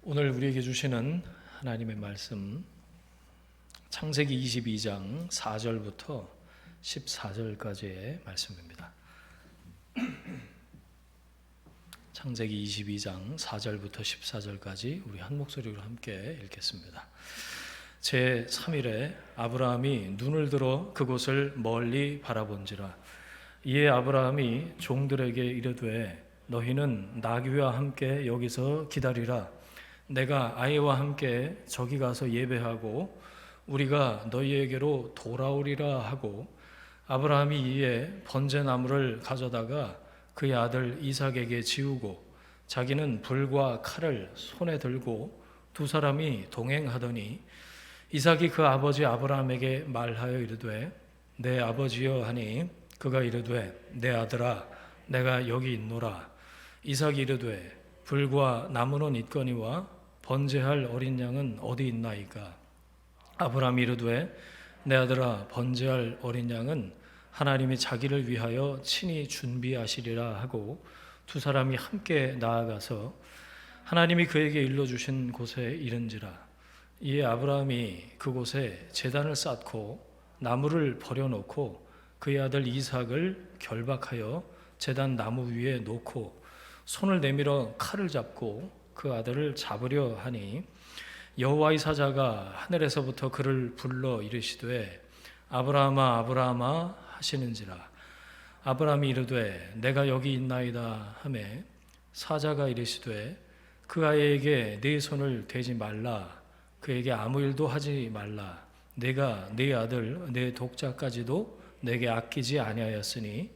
오늘 우리에게 주시는 하나님의 말씀 창세기 22장 4절부터 14절까지의 말씀입니다. 창세기 22장 4절부터 14절까지 우리 한 목소리로 함께 읽겠습니다. 제3일에 아브라함이 눈을 들어 그곳을 멀리 바라본지라. 이에 아브라함이 종들에게 이르되 너희는 나귀와 함께 여기서 기다리라. 내가 아이와 함께 저기 가서 예배하고 우리가 너희에게로 돌아오리라 하고, 아브라함이 이에 번제나무를 가져다가 그의 아들 이삭에게 지우고 자기는 불과 칼을 손에 들고 두 사람이 동행하더니, 이삭이 그 아버지 아브라함에게 말하여 이르되 내 아버지여 하니, 그가 이르되 내 아들아 내가 여기 있노라. 이삭이 이르되 불과 나무는 있거니와 번제할 어린 양은 어디 있나이까? 아브라함이 이르되 내 아들아 번제할 어린 양은 하나님이 자기를 위하여 친히 준비하시리라 하고, 두 사람이 함께 나아가서 하나님이 그에게 일러주신 곳에 이른지라. 이에 아브라함이 그곳에 제단을 쌓고 나무를 버려놓고 그의 아들 이삭을 결박하여 제단 나무 위에 놓고 손을 내밀어 칼을 잡고 그 아들을 잡으려 하니, 여호와의 사자가 하늘에서부터 그를 불러 이르시되 아브라함아 아브라함아 하시는지라. 아브라함이 이르되 내가 여기 있나이다 하매, 사자가 이르시되 그 아이에게 네 손을 대지 말라. 그에게 아무 일도 하지 말라. 내가 네 아들 네 독자까지도 내게 아끼지 아니하였으니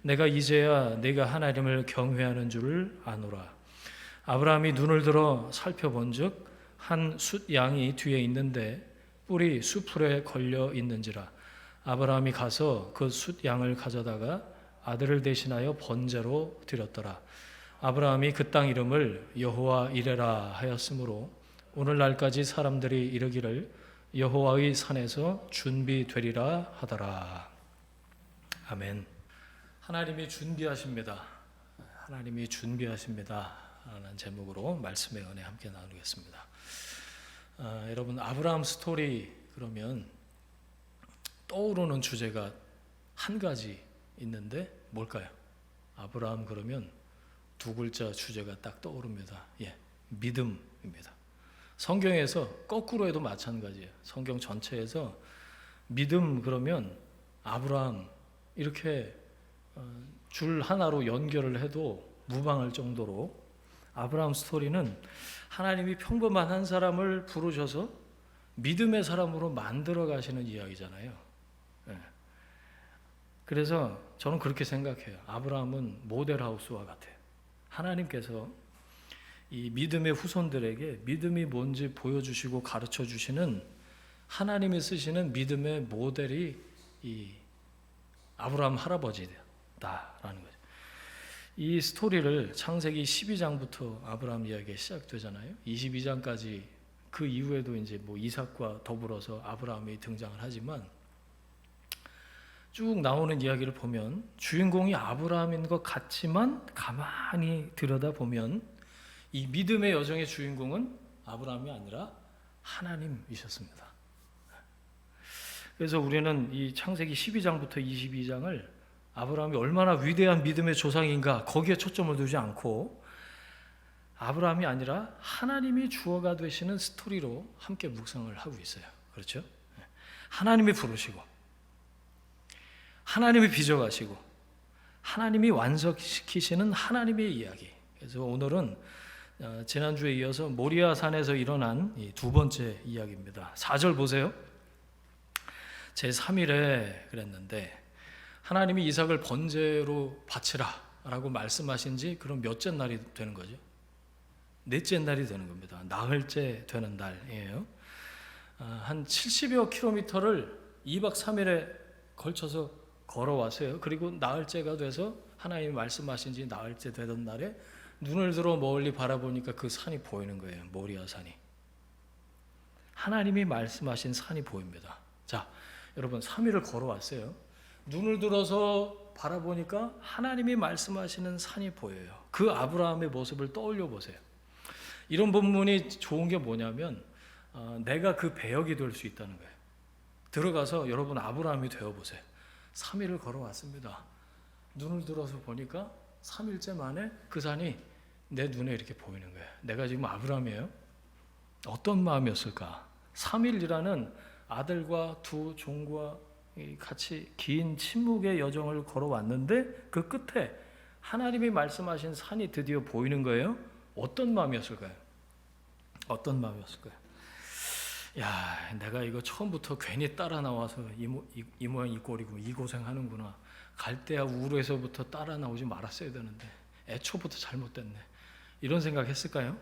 내가 이제야 네가 하나님을 경외하는 줄을 아노라. 아브라함이 눈을 들어 살펴본즉 한 숫 양이 뒤에 있는데 뿔이 수풀에 걸려 있는지라. 아브라함이 가서 그 숫 양을 가져다가 아들을 대신하여 번제로 드렸더라. 아브라함이 그 땅 이름을 여호와 이레라 하였으므로 오늘날까지 사람들이 이르기를 여호와의 산에서 준비되리라 하더라. 아멘. 하나님이 준비하십니다. 하나님이 준비하십니다 라는 제목으로 말씀의 은혜 함께 나누겠습니다. 여러분, 아브라함 스토리 그러면 떠오르는 주제가 한 가지 있는데 뭘까요? 아브라함 그러면 두 글자 주제가 딱 떠오릅니다. 믿음입니다. 성경에서 거꾸로 해도 마찬가지예요. 성경 전체에서 믿음 그러면 아브라함 이렇게 줄 하나로 연결을 해도 무방할 정도로 아브라함 스토리는 하나님이 평범한 한 사람을 부르셔서 믿음의 사람으로 만들어 가시는 이야기잖아요. 그래서 저는 그렇게 생각해요. 아브라함은 모델하우스와 같아요. 하나님께서 이 믿음의 후손들에게 믿음이 뭔지 보여주시고 가르쳐 주시는, 하나님이 쓰시는 믿음의 모델이 이 아브라함 할아버지다라는 거죠. 이 스토리를 창세기 12장부터 아브라함 이야기가 시작되잖아요. 22장까지 그 이후에도 이제 이삭과 더불어서 아브라함이 등장을 하지만, 쭉 나오는 이야기를 보면 주인공이 아브라함인 것 같지만 가만히 들여다보면 이 믿음의 여정의 주인공은 아브라함이 아니라 하나님이셨습니다. 그래서 우리는 이 창세기 12장부터 22장을 아브라함이 얼마나 위대한 믿음의 조상인가 거기에 초점을 두지 않고, 아브라함이 아니라 하나님이 주어가 되시는 스토리로 함께 묵상을 하고 있어요. 그렇죠? 하나님이 부르시고 하나님이 빚어가시고 하나님이 완성시키시는 하나님의 이야기. 그래서 오늘은 지난주에 이어서 모리아 산에서 일어난 이 두 번째 이야기입니다. 4절 보세요. 제3일에 그랬는데 하나님이 이삭을 번제로 바치라 라고 말씀하신 지 그럼 몇째 날이 되는 거죠? 넷째 날이 되는 겁니다. 나흘째 되는 날이에요. 한 70여 킬로미터를 2박 3일에 걸쳐서 걸어왔어요. 그리고 나흘째가 돼서 하나님이 말씀하신 지 나흘째 되던 날에 눈을 들어 멀리 바라보니까 그 산이 보이는 거예요. 모리아 산이. 하나님이 말씀하신 산이 보입니다. 자, 여러분 3일을 걸어왔어요. 눈을 들어서 바라보니까 하나님이 말씀하시는 산이 보여요. 그 아브라함의 모습을 떠올려 보세요. 이런 본문이 좋은 게 뭐냐면 내가 그 배역이 될 수 있다는 거예요. 들어가서 여러분 아브라함이 되어보세요. 3일을 걸어왔습니다. 눈을 들어서 보니까 3일째 만에 그 산이 내 눈에 이렇게 보이는 거예요. 내가 지금 아브라함이에요? 어떤 마음이었을까? 3일이라는 아들과 두 종과 같이 긴 침묵의 여정을 걸어왔는데 그 끝에 하나님이 말씀하신 산이 드디어 보이는 거예요. 어떤 마음이었을까요? 어떤 마음이었을까요? 야, 내가 이거 처음부터 괜히 따라 나와서 이 모양 이 꼴이고 이 고생하는구나. 갈대아 우르에서부터 따라 나오지 말았어야 되는데 애초부터 잘못됐네. 이런 생각 했을까요?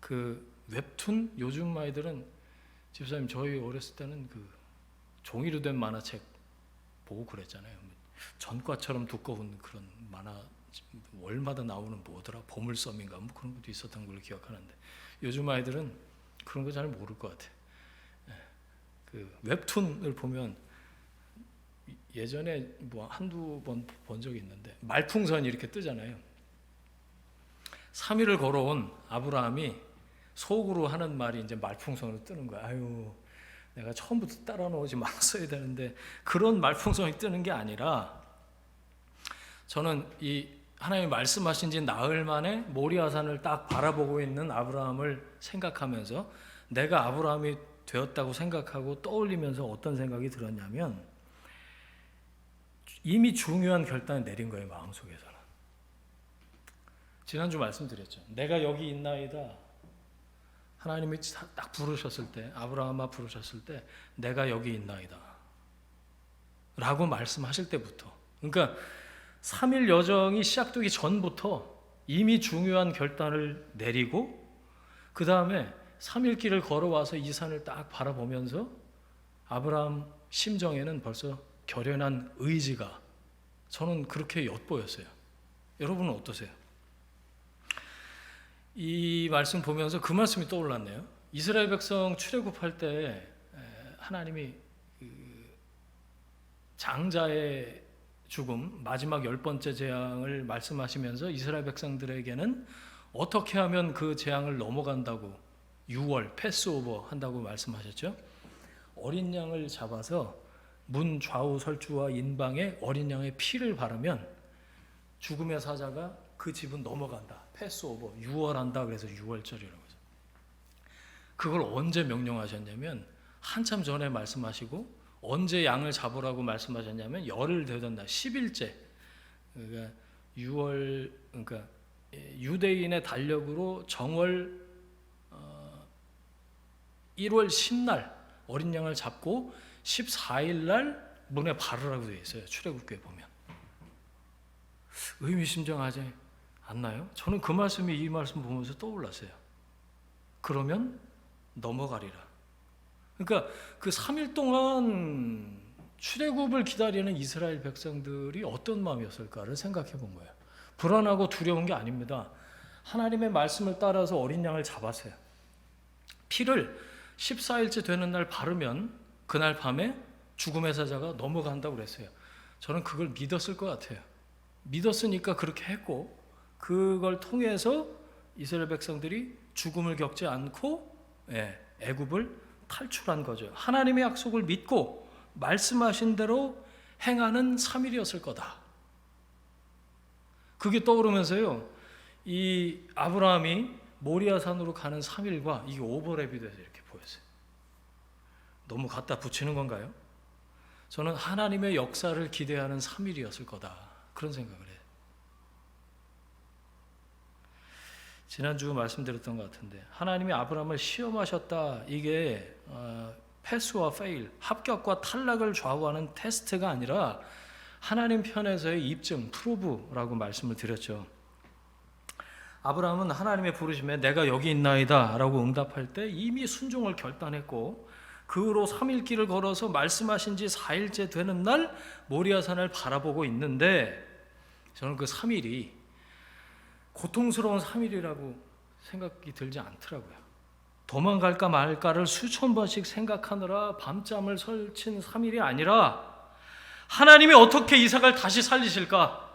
그 웹툰 요즘 아이들은 집사님 저희 어렸을 때는 그 종이로 된 만화책 보고 그랬잖아요. 전과처럼 두꺼운 그런 만화 월마다 나오는 뭐더라 보물섬인가 뭐 그런 것도 있었던 걸로 기억하는데 요즘 아이들은 그런 거 잘 모를 것 같아. 그 웹툰을 보면 예전에 뭐 한두 번 본 적이 있는데 말풍선이 이렇게 뜨잖아요. 3일을 걸어온 아브라함이 속으로 하는 말이 이제 말풍선으로 뜨는 거야. 아유, 내가 처음부터 따라 놓지 말았어야 되는데 그런 말풍선이 뜨는 게 아니라 저는 이 하나님이 말씀하신 지 나흘 만에 모리아산을 딱 바라보고 있는 아브라함을 생각하면서 내가 아브라함이 되었다고 생각하고 떠올리면서 어떤 생각이 들었냐면 이미 중요한 결단을 내린 거예요. 마음속에서는. 지난주 말씀드렸죠. 내가 여기 있나이다. 하나님이 딱 부르셨을 때 아브라함아 부르셨을 때 내가 여기 있나이다 라고 말씀하실 때부터 그러니까 3일 여정이 시작되기 전부터 이미 중요한 결단을 내리고 그 다음에 3일 길을 걸어와서 이 산을 딱 바라보면서 아브라함 심정에는 벌써 결연한 의지가 저는 그렇게 엿보였어요. 여러분은 어떠세요? 이 말씀 보면서 그 말씀이 떠올랐네요. 이스라엘 백성 출애굽할 때 하나님이 장자의 죽음 마지막 10번째 재앙을 말씀하시면서 이스라엘 백성들에게는 어떻게 하면 그 재앙을 넘어간다고 6월 패스오버 한다고 말씀하셨죠. 어린 양을 잡아서 문 좌우 설주와 인방에 어린 양의 피를 바르면 죽음의 사자가 그 집은 넘어간다. 패스오버 6월한다. 그래서 6월절이라고 해서 그걸 언제 명령하셨냐면 한참 전에 말씀하시고 언제 양을 잡으라고 말씀하셨냐면 열흘 되던 날 10일째 그러니까 6월 그러니까 유대인의 달력으로 정월 1월 10날 어린 양을 잡고 14일 날 문에 바르라고 되어 있어요. 출애굽기에 보면 의미심장하지 않나요? 저는 그 말씀이 이 말씀 보면서 떠올랐어요. 그러면 넘어가리라. 그러니까 그 3일 동안 출애굽을 기다리는 이스라엘 백성들이 어떤 마음이었을까를 생각해 본 거예요. 불안하고 두려운 게 아닙니다. 하나님의 말씀을 따라서 어린 양을 잡았어요. 피를 14일째 되는 날 바르면 그날 밤에 죽음의 사자가 넘어간다고 그랬어요. 저는 그걸 믿었을 것 같아요. 믿었으니까 그렇게 했고 그걸 통해서 이스라엘 백성들이 죽음을 겪지 않고 애굽을 탈출한 거죠. 하나님의 약속을 믿고 말씀하신 대로 행하는 3일이었을 거다. 그게 떠오르면서요. 이 아브라함이 모리아산으로 가는 3일과 이게 오버랩이 돼서 이렇게 보였어요. 너무 갖다 붙이는 건가요? 저는 하나님의 역사를 기대하는 3일이었을 거다. 그런 생각을 해요. 지난주 말씀드렸던 것 같은데 하나님이 아브라함을 시험하셨다. 이게 패스와 페일, 합격과 탈락을 좌우하는 테스트가 아니라 하나님 편에서의 입증, 프로브라고 말씀을 드렸죠. 아브라함은 하나님의 부르심에 내가 여기 있나이다 라고 응답할 때 이미 순종을 결단했고 그 후로 3일 길을 걸어서 말씀하신 지 4일째 되는 날 모리아산을 바라보고 있는데 저는 그 3일이 고통스러운 3일이라고 생각이 들지 않더라고요. 도망갈까 말까를 수천 번씩 생각하느라 밤잠을 설친 3일이 아니라 하나님이 어떻게 이삭을 다시 살리실까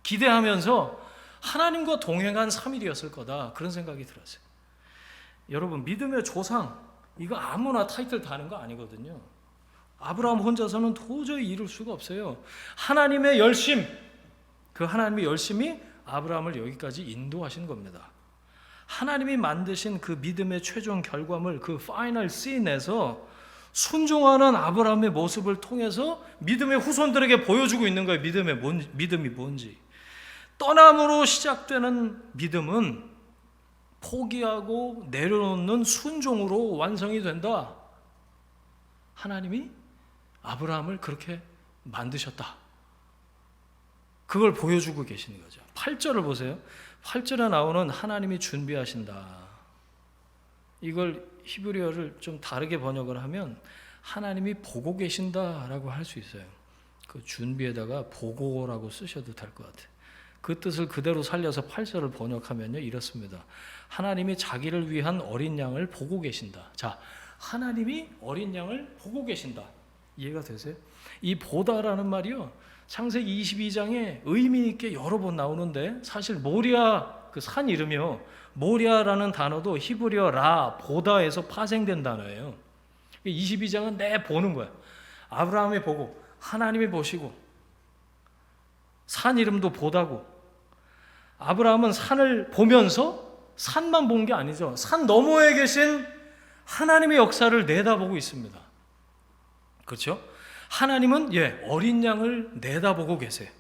기대하면서 하나님과 동행한 3일이었을 거다. 그런 생각이 들었어요. 여러분, 믿음의 조상, 이거 아무나 타이틀 다는 거 아니거든요. 아브라함 혼자서는 도저히 이룰 수가 없어요. 하나님의 열심, 그 하나님의 열심이 아브라함을 여기까지 인도하신 겁니다. 하나님이 만드신 그 믿음의 최종 결과물, 그 파이널 씬에서 순종하는 아브라함의 모습을 통해서 믿음의 후손들에게 보여주고 있는 거예요. 믿음이 뭔지. 떠남으로 시작되는 믿음은 포기하고 내려놓는 순종으로 완성이 된다. 하나님이 아브라함을 그렇게 만드셨다. 그걸 보여주고 계시는 거죠. 8절을 보세요. 8절에 나오는 하나님이 준비하신다. 이걸 히브리어를 좀 다르게 번역을 하면 하나님이 보고 계신다라고 할 수 있어요. 그 준비에다가 보고라고 쓰셔도 될 것 같아요. 그 뜻을 그대로 살려서 8절을 번역하면요, 이렇습니다. 하나님이 자기를 위한 어린 양을 보고 계신다. 자, 하나님이 어린 양을 보고 계신다. 이해가 되세요? 이 보다라는 말이요, 창세기 22장에 의미 있게 여러 번 나오는데, 사실 모리아 그 산 이름이요, 모리아라는 단어도 히브리어 라 보다에서 파생된 단어예요. 22장은 내 보는 거야. 아브라함이 보고 하나님이 보시고, 산 이름도 보다고. 아브라함은 산을 보면서 산만 본 게 아니죠. 산 너머에 계신 하나님의 역사를 내다보고 있습니다. 그렇죠? 하나님은 어린 양을 내다보고 계세요.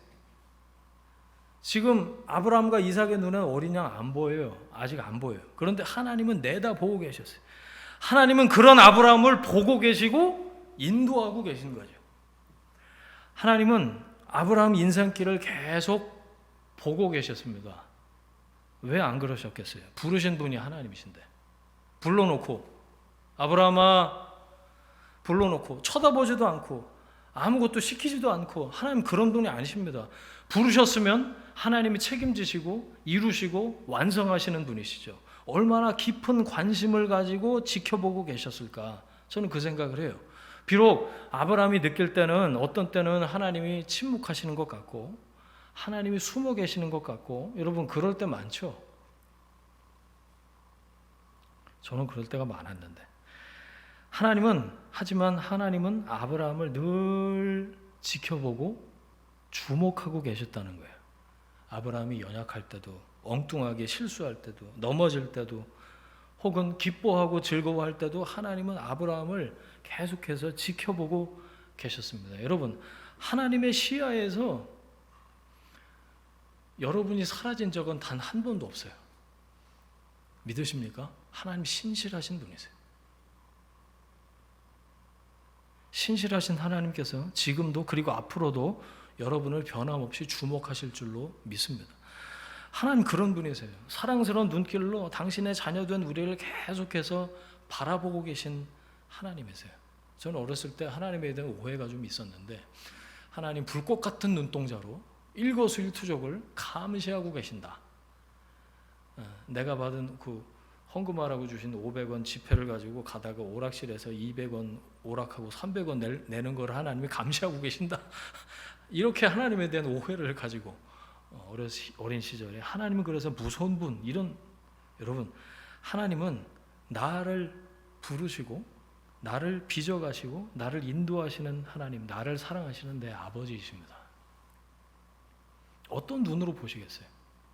지금 아브라함과 이삭의 눈에 어린 양 안 보여요. 아직 안 보여요. 그런데 하나님은 내다보고 계셨어요. 하나님은 그런 아브라함을 보고 계시고 인도하고 계신 거죠. 하나님은 아브라함 인생길을 계속 보고 계셨습니다. 왜 안 그러셨겠어요? 부르신 분이 하나님이신데. 불러놓고, 아브라함아, 불러놓고 쳐다보지도 않고 아무것도 시키지도 않고, 하나님 그런 분이 아니십니다. 부르셨으면 하나님이 책임지시고 이루시고 완성하시는 분이시죠. 얼마나 깊은 관심을 가지고 지켜보고 계셨을까, 저는 그 생각을 해요. 비록 아브라함이 느낄 때는, 어떤 때는 하나님이 침묵하시는 것 같고 하나님이 숨어 계시는 것 같고, 여러분 그럴 때 많죠. 저는 그럴 때가 많았는데, 하지만 하나님은 아브라함을 늘 지켜보고 주목하고 계셨다는 거예요. 아브라함이 연약할 때도, 엉뚱하게 실수할 때도, 넘어질 때도, 혹은 기뻐하고 즐거워할 때도 하나님은 아브라함을 계속해서 지켜보고 계셨습니다. 여러분, 하나님의 시야에서 여러분이 사라진 적은 단 한 번도 없어요. 믿으십니까? 하나님 신실하신 분이세요. 신실하신 하나님께서 지금도, 그리고 앞으로도 여러분을 변함없이 주목하실 줄로 믿습니다. 하나님 그런 분이세요. 사랑스러운 눈길로 당신의 자녀된 우리를 계속해서 바라보고 계신 하나님이세요. 저는 어렸을 때 하나님에 대한 오해가 좀 있었는데, 하나님 불꽃 같은 눈동자로 일거수일투족을 감시하고 계신다. 내가 받은 그 헌금하라고 주신 500원 지폐를 가지고 가다가 오락실에서 200원 오락하고 300원 내는 걸 하나님이 감시하고 계신다. 이렇게 하나님에 대한 오해를 가지고 어린 시절에, 하나님은 그래서 무서운 분, 이런, 여러분, 하나님은 나를 부르시고 나를 빚어가시고 나를 인도하시는 하나님, 나를 사랑하시는 내 아버지이십니다. 어떤 눈으로 보시겠어요?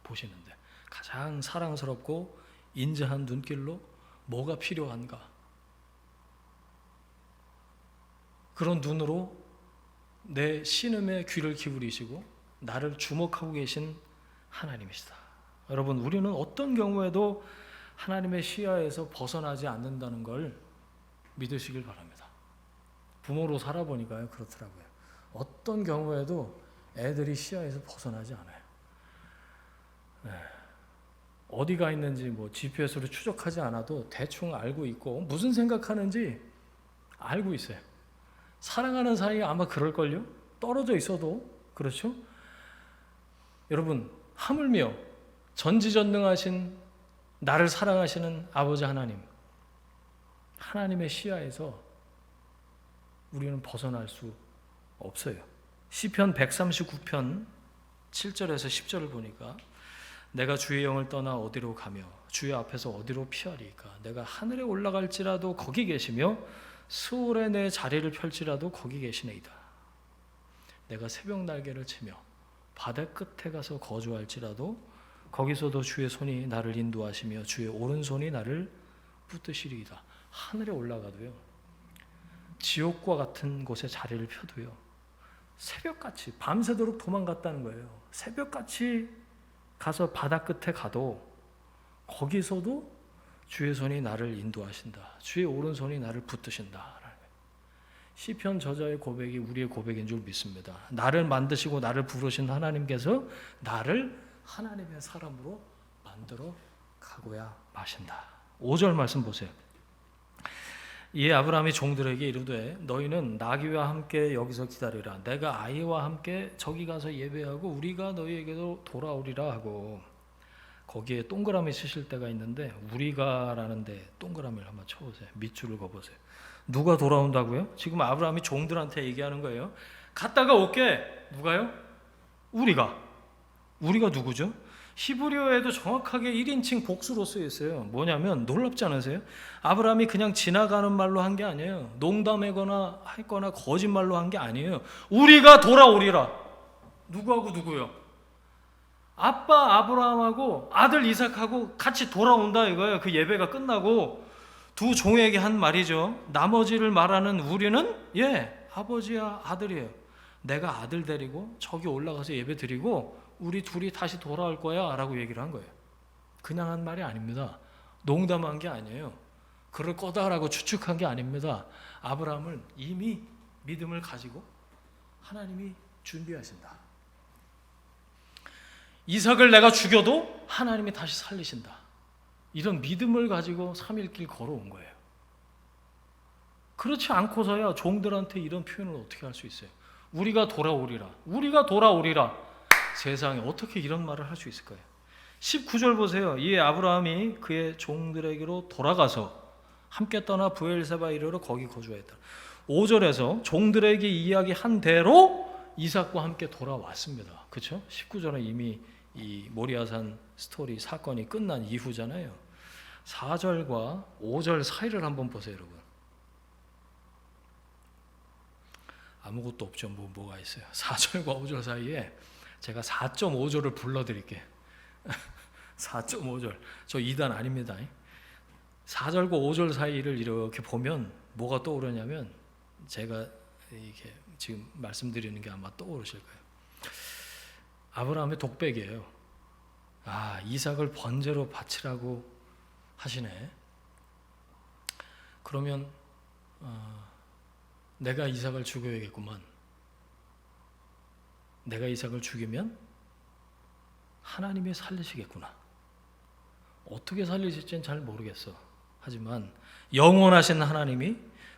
보시는데 가장 사랑스럽고 인자한 눈길로 뭐가 필요한가, 그런 눈으로 내 신음에 귀를 기울이시고 나를 주목하고 계신 하나님이시다. 여러분, 우리는 어떤 경우에도 하나님의 시야에서 벗어나지 않는다는 걸 믿으시길 바랍니다. 부모로 살아보니까요, 그렇더라고요. 어떤 경우에도 애들이 시야에서 벗어나지 않아요. 어디가 있는지 뭐 GPS로 추적하지 않아도 대충 알고 있고, 무슨 생각하는지 알고 있어요. 사랑하는 사이에 아마 그럴걸요? 떨어져 있어도. 그렇죠? 여러분, 하물며 전지전능하신 나를 사랑하시는 아버지 하나님, 하나님의 시야에서 우리는 벗어날 수 없어요. 시편 139편 7절에서 10절을 보니까, 내가 주의 영을 떠나 어디로 가며 주의 앞에서 어디로 피하리까? 내가 하늘에 올라갈지라도 거기 계시며 수월에 내 자리를 펼지라도 거기 계시네이다. 내가 새벽 날개를 치며 바다 끝에 가서 거주할지라도 거기서도 주의 손이 나를 인도하시며 주의 오른손이 나를 붙드시리이다. 하늘에 올라가도요, 지옥과 같은 곳에 자리를 펴도요, 새벽같이 밤새도록 도망갔다는 거예요. 새벽같이 가서 바다 끝에 가도 거기서도 주의 손이 나를 인도하신다. 주의 오른손이 나를 붙드신다. 시편 저자의 고백이 우리의 고백인 줄 믿습니다. 나를 만드시고 나를 부르신 하나님께서 나를 하나님의 사람으로 만들어 가고야 마신다. 5절 말씀 보세요. 이에 아브라함이 종들에게 이르되 너희는 나귀와 함께 여기서 기다리라. 내가 아이와 함께 저기 가서 예배하고 우리가 너희에게도 돌아오리라 하고, 거기에 동그라미 치실 때가 있는데 우리가라는 데 동그라미를 한번 쳐보세요. 밑줄을 그어보세요. 누가 돌아온다고요? 지금 아브라함이 종들한테 얘기하는 거예요. 갔다가 올게. 누가요? 우리가 누구죠? 히브리어에도 정확하게 1인칭 복수로 쓰여 있어요. 뭐냐면 놀랍지 않으세요? 아브라함이 그냥 지나가는 말로 한 게 아니에요. 농담하거나 했거나 거짓말로 한 게 아니에요. 우리가 돌아오리라. 누구하고 누구요? 아빠 아브라함하고 아들 이삭하고 같이 돌아온다 이거예요. 그 예배가 끝나고 두 종에게 한 말이죠. 나머지를 말하는 우리는 아버지야 아들이에요. 내가 아들 데리고 저기 올라가서 예배 드리고 우리 둘이 다시 돌아올 거야 라고 얘기를 한 거예요. 그냥 한 말이 아닙니다. 농담한 게 아니에요. 그럴 거다라고 추측한 게 아닙니다. 아브라함은 이미 믿음을 가지고 하나님이 준비하신다. 이삭을 내가 죽여도 하나님이 다시 살리신다. 이런 믿음을 가지고 3일길 걸어온 거예요. 그렇지 않고서야 종들한테 이런 표현을 어떻게 할 수 있어요? 우리가 돌아오리라. 우리가 돌아오리라. 세상에 어떻게 이런 말을 할 수 있을까요? 19절 보세요. 이에 아브라함이 그의 종들에게로 돌아가서 함께 떠나 브엘세바 이르러 거기 거주하였다. 5절에서 종들에게 이야기한 대로 이삭과 함께 돌아왔습니다. 그렇죠? 19절은 이미 이 모리아산 스토리 사건이 끝난 이후잖아요. 4절과 5절 사이를 한번 보세요, 여러분. 아무것도 없죠. 뭐가 있어요. 4절과 5절 사이에 제가 4.5절을 불러드릴게요. 4.5절. 저 2단 아닙니다. 4절과 5절 사이를 이렇게 보면 뭐가 떠오르냐면 제가 이렇게 지금 말씀드리는 게 아마 떠오르실 거예요. 아브라함의 독백이에요. 이삭을 번제로 바치라고 하시네. 그러면 내가 이삭을 죽여야겠구만. 내가 이삭을 죽이면 하나님이 살리시겠구나. 어떻게 살리실지는 잘 모르겠어. 하지만 영원하신 하나님이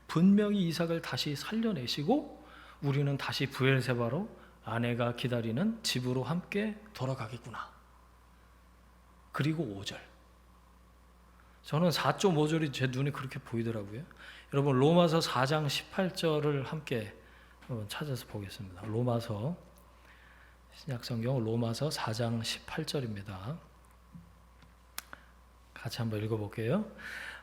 분명히 이삭을 다시 살려내시고 우리는 다시 브엘세바로 아내가 기다리는 집으로 함께 돌아가겠구나. 그리고 5절. 저는 4.5절이 제 눈에 그렇게 보이더라고요. 여러분 로마서 4장 18절을 함께 한번 찾아서 보겠습니다. 로마서 신약성경 로마서 4장 18절입니다. 같이 한번 읽어볼게요.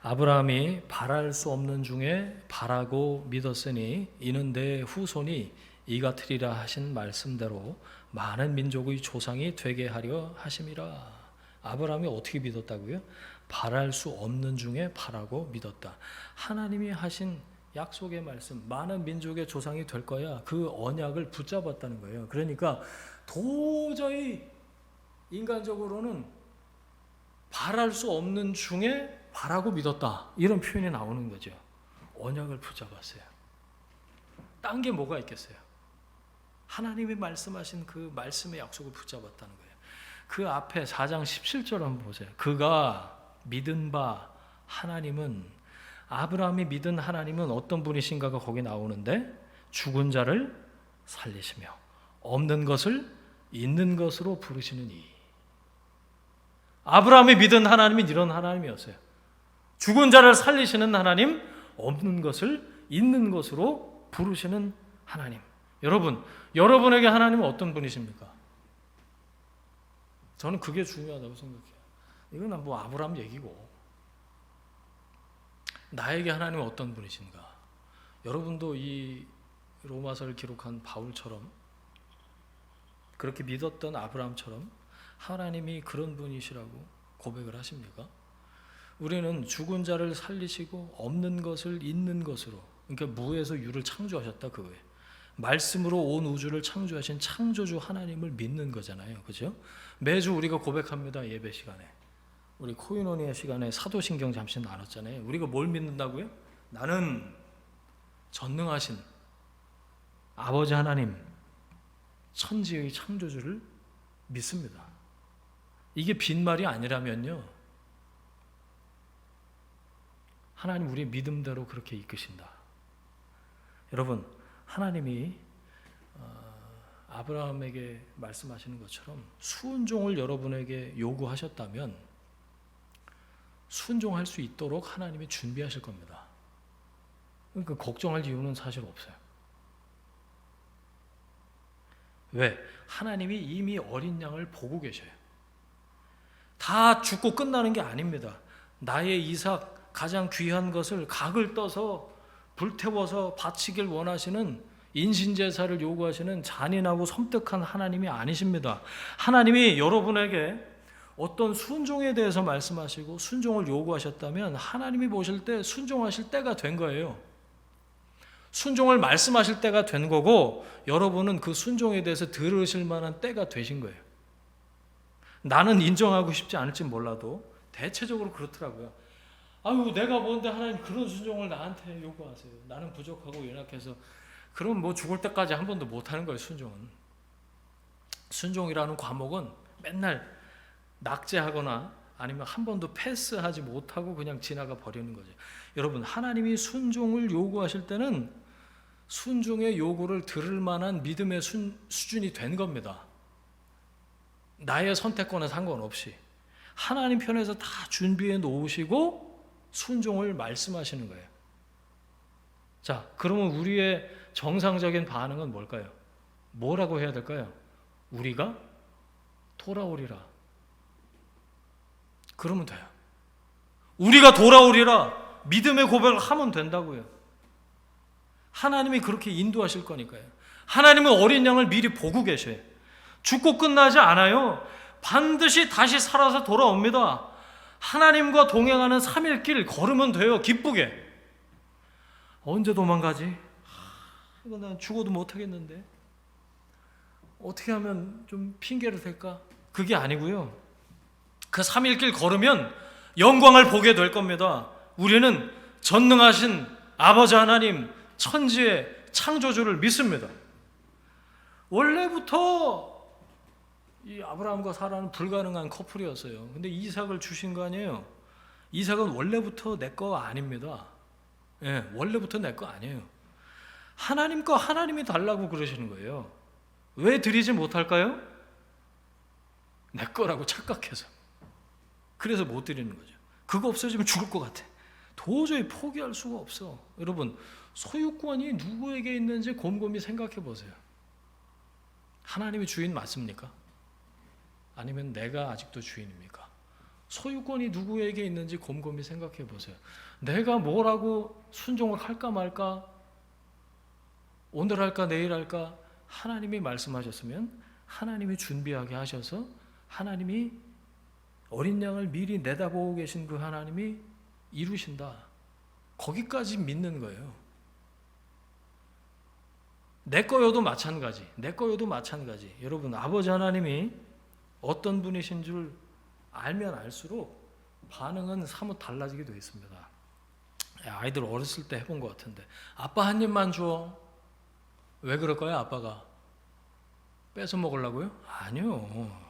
아브라함이 바랄 수 없는 중에 바라고 믿었으니 이는 내 후손이 이같으리라 하신 말씀대로 많은 민족의 조상이 되게 하려 하심이라. 아브라함이 어떻게 믿었다고요? 바랄 수 없는 중에 바라고 믿었다. 하나님이 하신 약속의 말씀, 많은 민족의 조상이 될 거야. 그 언약을 붙잡았다는 거예요. 그러니까 도저히 인간적으로는 바랄 수 없는 중에 바라고 믿었다. 이런 표현이 나오는 거죠. 언약을 붙잡았어요. 딴 게 뭐가 있겠어요? 하나님이 말씀하신 그 말씀의 약속을 붙잡았다는 거예요. 그 앞에 4장 17절 한번 보세요. 그가 믿은 바 하나님은, 아브라함이 믿은 하나님은 어떤 분이신가가 거기 나오는데, 죽은 자를 살리시며 없는 것을 있는 것으로 부르시는 이. 아브라함이 믿은 하나님은 이런 하나님이었어요. 죽은 자를 살리시는 하나님, 없는 것을 있는 것으로 부르시는 하나님. 여러분, 여러분에게 하나님은 어떤 분이십니까? 저는 그게 중요하다고 생각해요. 이건 뭐 아브라함 얘기고, 나에게 하나님은 어떤 분이신가? 여러분도 이 로마서를 기록한 바울처럼, 그렇게 믿었던 아브라함처럼 하나님이 그런 분이시라고 고백을 하십니까? 우리는 죽은 자를 살리시고 없는 것을 있는 것으로, 그러니까 무에서 유를 창조하셨다, 그거예요. 말씀으로 온 우주를 창조하신 창조주 하나님을 믿는 거잖아요. 그죠? 매주 우리가 고백합니다. 예배 시간에. 우리 코인원의 시간에 사도신경 잠시 나눴잖아요. 우리가 뭘 믿는다고요? 나는 전능하신 아버지 하나님, 천지의 창조주를 믿습니다. 이게 빈말이 아니라면요, 하나님 우리의 믿음대로 그렇게 이끄신다. 여러분, 하나님이 아브라함에게 말씀하시는 것처럼 순종을 여러분에게 요구하셨다면 순종할 수 있도록 하나님이 준비하실 겁니다. 그러니까 걱정할 이유는 사실 없어요. 왜? 하나님이 이미 어린 양을 보고 계셔요. 다 죽고 끝나는 게 아닙니다. 나의 이삭, 가장 귀한 것을 각을 떠서 불태워서 바치길 원하시는, 인신제사를 요구하시는 잔인하고 섬뜩한 하나님이 아니십니다. 하나님이 여러분에게 어떤 순종에 대해서 말씀하시고 순종을 요구하셨다면 하나님이 보실 때 순종하실 때가 된 거예요. 순종을 말씀하실 때가 된 거고, 여러분은 그 순종에 대해서 들으실 만한 때가 되신 거예요. 나는 인정하고 싶지 않을지 몰라도 대체적으로 그렇더라고요. 아유, 내가 뭔데 하나님 그런 순종을 나한테 요구하세요. 나는 부족하고 연약해서. 그럼 뭐 죽을 때까지 한 번도 못하는 거예요. 순종은. 순종이라는 과목은 맨날 낙제하거나 아니면 한 번도 패스하지 못하고 그냥 지나가 버리는 거죠. 여러분, 하나님이 순종을 요구하실 때는 순종의 요구를 들을 만한 믿음의 수준이 된 겁니다. 나의 선택과는 상관없이 하나님 편에서 다 준비해 놓으시고 순종을 말씀하시는 거예요. 자, 그러면 우리의 정상적인 반응은 뭘까요? 뭐라고 해야 될까요? 우리가 돌아오리라. 그러면 돼요. 우리가 돌아오리라 믿음의 고백을 하면 된다고요. 하나님이 그렇게 인도하실 거니까요. 하나님은 어린 양을 미리 보고 계셔요. 죽고 끝나지 않아요. 반드시 다시 살아서 돌아옵니다. 하나님과 동행하는 3일 길 걸으면 돼요. 기쁘게. 언제 도망가지? 이거 난 죽어도 못하겠는데 어떻게 하면 좀 핑계를 댈까? 그게 아니고요. 그 3일 길 걸으면 영광을 보게 될 겁니다. 우리는 전능하신 아버지 하나님, 천지의 창조주를 믿습니다. 원래부터 이 아브라함과 사라는 불가능한 커플이었어요. 근데 이삭을 주신 거 아니에요. 이삭은 원래부터 내 거 아닙니다. 예, 원래부터 내 거 아니에요. 하나님 거 하나님이 달라고 그러시는 거예요. 왜 드리지 못할까요? 내 거라고 착각해서. 그래서 못 드리는 거죠. 그거 없어지면 죽을 것 같아. 도저히 포기할 수가 없어. 여러분, 소유권이 누구에게 있는지 곰곰이 생각해 보세요. 하나님이 주인 맞습니까? 아니면 내가 아직도 주인입니까? 소유권이 누구에게 있는지 곰곰이 생각해 보세요. 내가 뭐라고 순종을 할까 말까, 오늘 할까 내일 할까, 하나님이 말씀하셨으면 하나님이 준비하게 하셔서 하나님이 어린 양을 미리 내다보고 계신 그 하나님이 이루신다. 거기까지 믿는 거예요. 내 거여도 마찬가지. 내 거여도 마찬가지. 여러분, 아버지 하나님이 어떤 분이신 줄 알면 알수록 반응은 사뭇 달라지게 되어 있습니다. 아이들 어렸을 때 해본 것 같은데, 아빠 한 입만 줘. 왜 그럴까요? 아빠가 뺏어 먹으려고요? 아니요.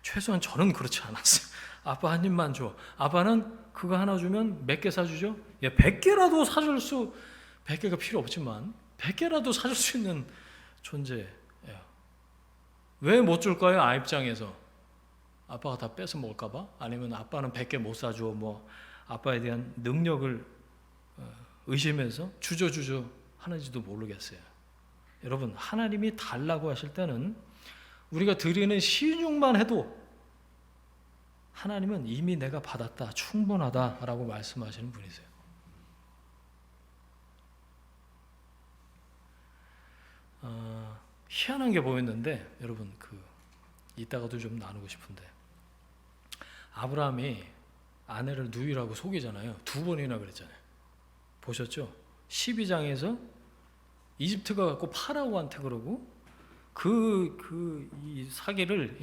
최소한 저는 그렇지 않았어요. 아빠 한 입만 줘. 아빠는 그거 하나 주면 몇 개 사주죠? 100개라도 사줄 수, 100개가 필요 없지만 100개라도 사줄 수 있는 존재예요. 왜 못 줄까요? 아이 입장에서. 아빠가 다 뺏어 먹을까 봐? 아니면 아빠는 100개 못 사줘. 뭐 아빠에 대한 능력을 의심해서 주저주저 하는지도 모르겠어요. 여러분, 하나님이 달라고 하실 때는 우리가 드리는 신용만 해도 하나님은 이미 내가 받았다, 충분하다라고 말씀하시는 분이세요. 희한한 게 보였는데 여러분 이따가도 좀 나누고 싶은데, 아브라함이 아내를 누이라고 속이잖아요. 2번이나 그랬잖아요. 보셨죠? 12장에서 이집트가 갖고 파라오한테 그러고 이 사기를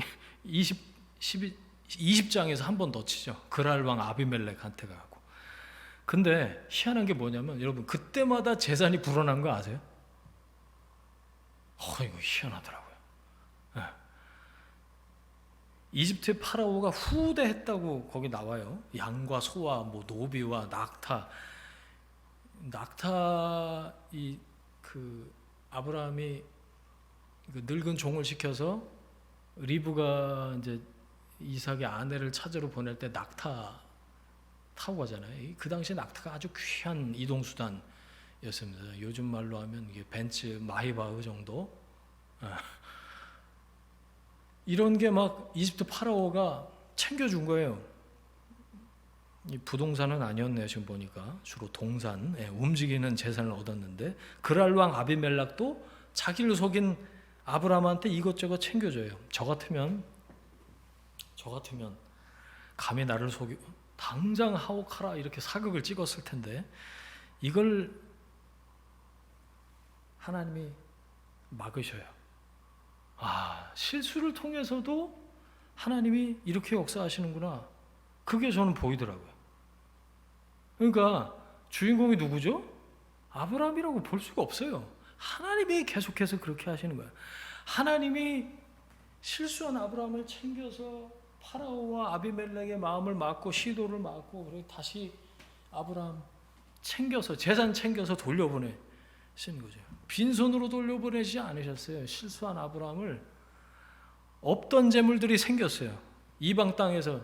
20장에서 한 번 더 치죠. 그랄 왕 아비멜렉한테 가고. 근데 희한한 게 뭐냐면 여러분, 그때마다 재산이 불어난 거 아세요? 이거 희한하더라고요. 네. 이집트의 파라오가 후대했다고 거기 나와요. 양과 소와 뭐 노비와 낙타 아브라함이 늙은 종을 시켜서 리브가 이제 이삭의 아내를 찾으러 보낼 때 낙타 타고 가잖아요. 그 당시에 낙타가 아주 귀한 이동 수단이었습니다. 요즘 말로 하면 이게 벤츠 마히바흐 정도. 이런 게 막 이집트 파라오가 챙겨준 거예요. 이 부동산은 아니었네요. 지금 보니까 주로 동산, 움직이는 재산을 얻었는데, 그랄 왕 아비멜락도 자기를 속인 아브라함한테 이것저것 챙겨줘요. 저 같으면 감히 나를 속이고 당장 하옥하라 이렇게 사극을 찍었을 텐데, 이걸 하나님이 막으셔요. 실수를 통해서도 하나님이 이렇게 역사하시는구나. 그게 저는 보이더라고요. 그러니까 주인공이 누구죠? 아브라함이라고 볼 수가 없어요. 하나님이 계속해서 그렇게 하시는 거예요. 하나님이 실수한 아브라함을 챙겨서 파라오와 아비멜렉의 마음을 막고 시도를 막고, 그리고 다시 아브라함 챙겨서 재산 챙겨서 돌려보내시는 거죠. 빈손으로 돌려보내지 않으셨어요. 실수한 아브라함을. 없던 재물들이 생겼어요. 이방 땅에서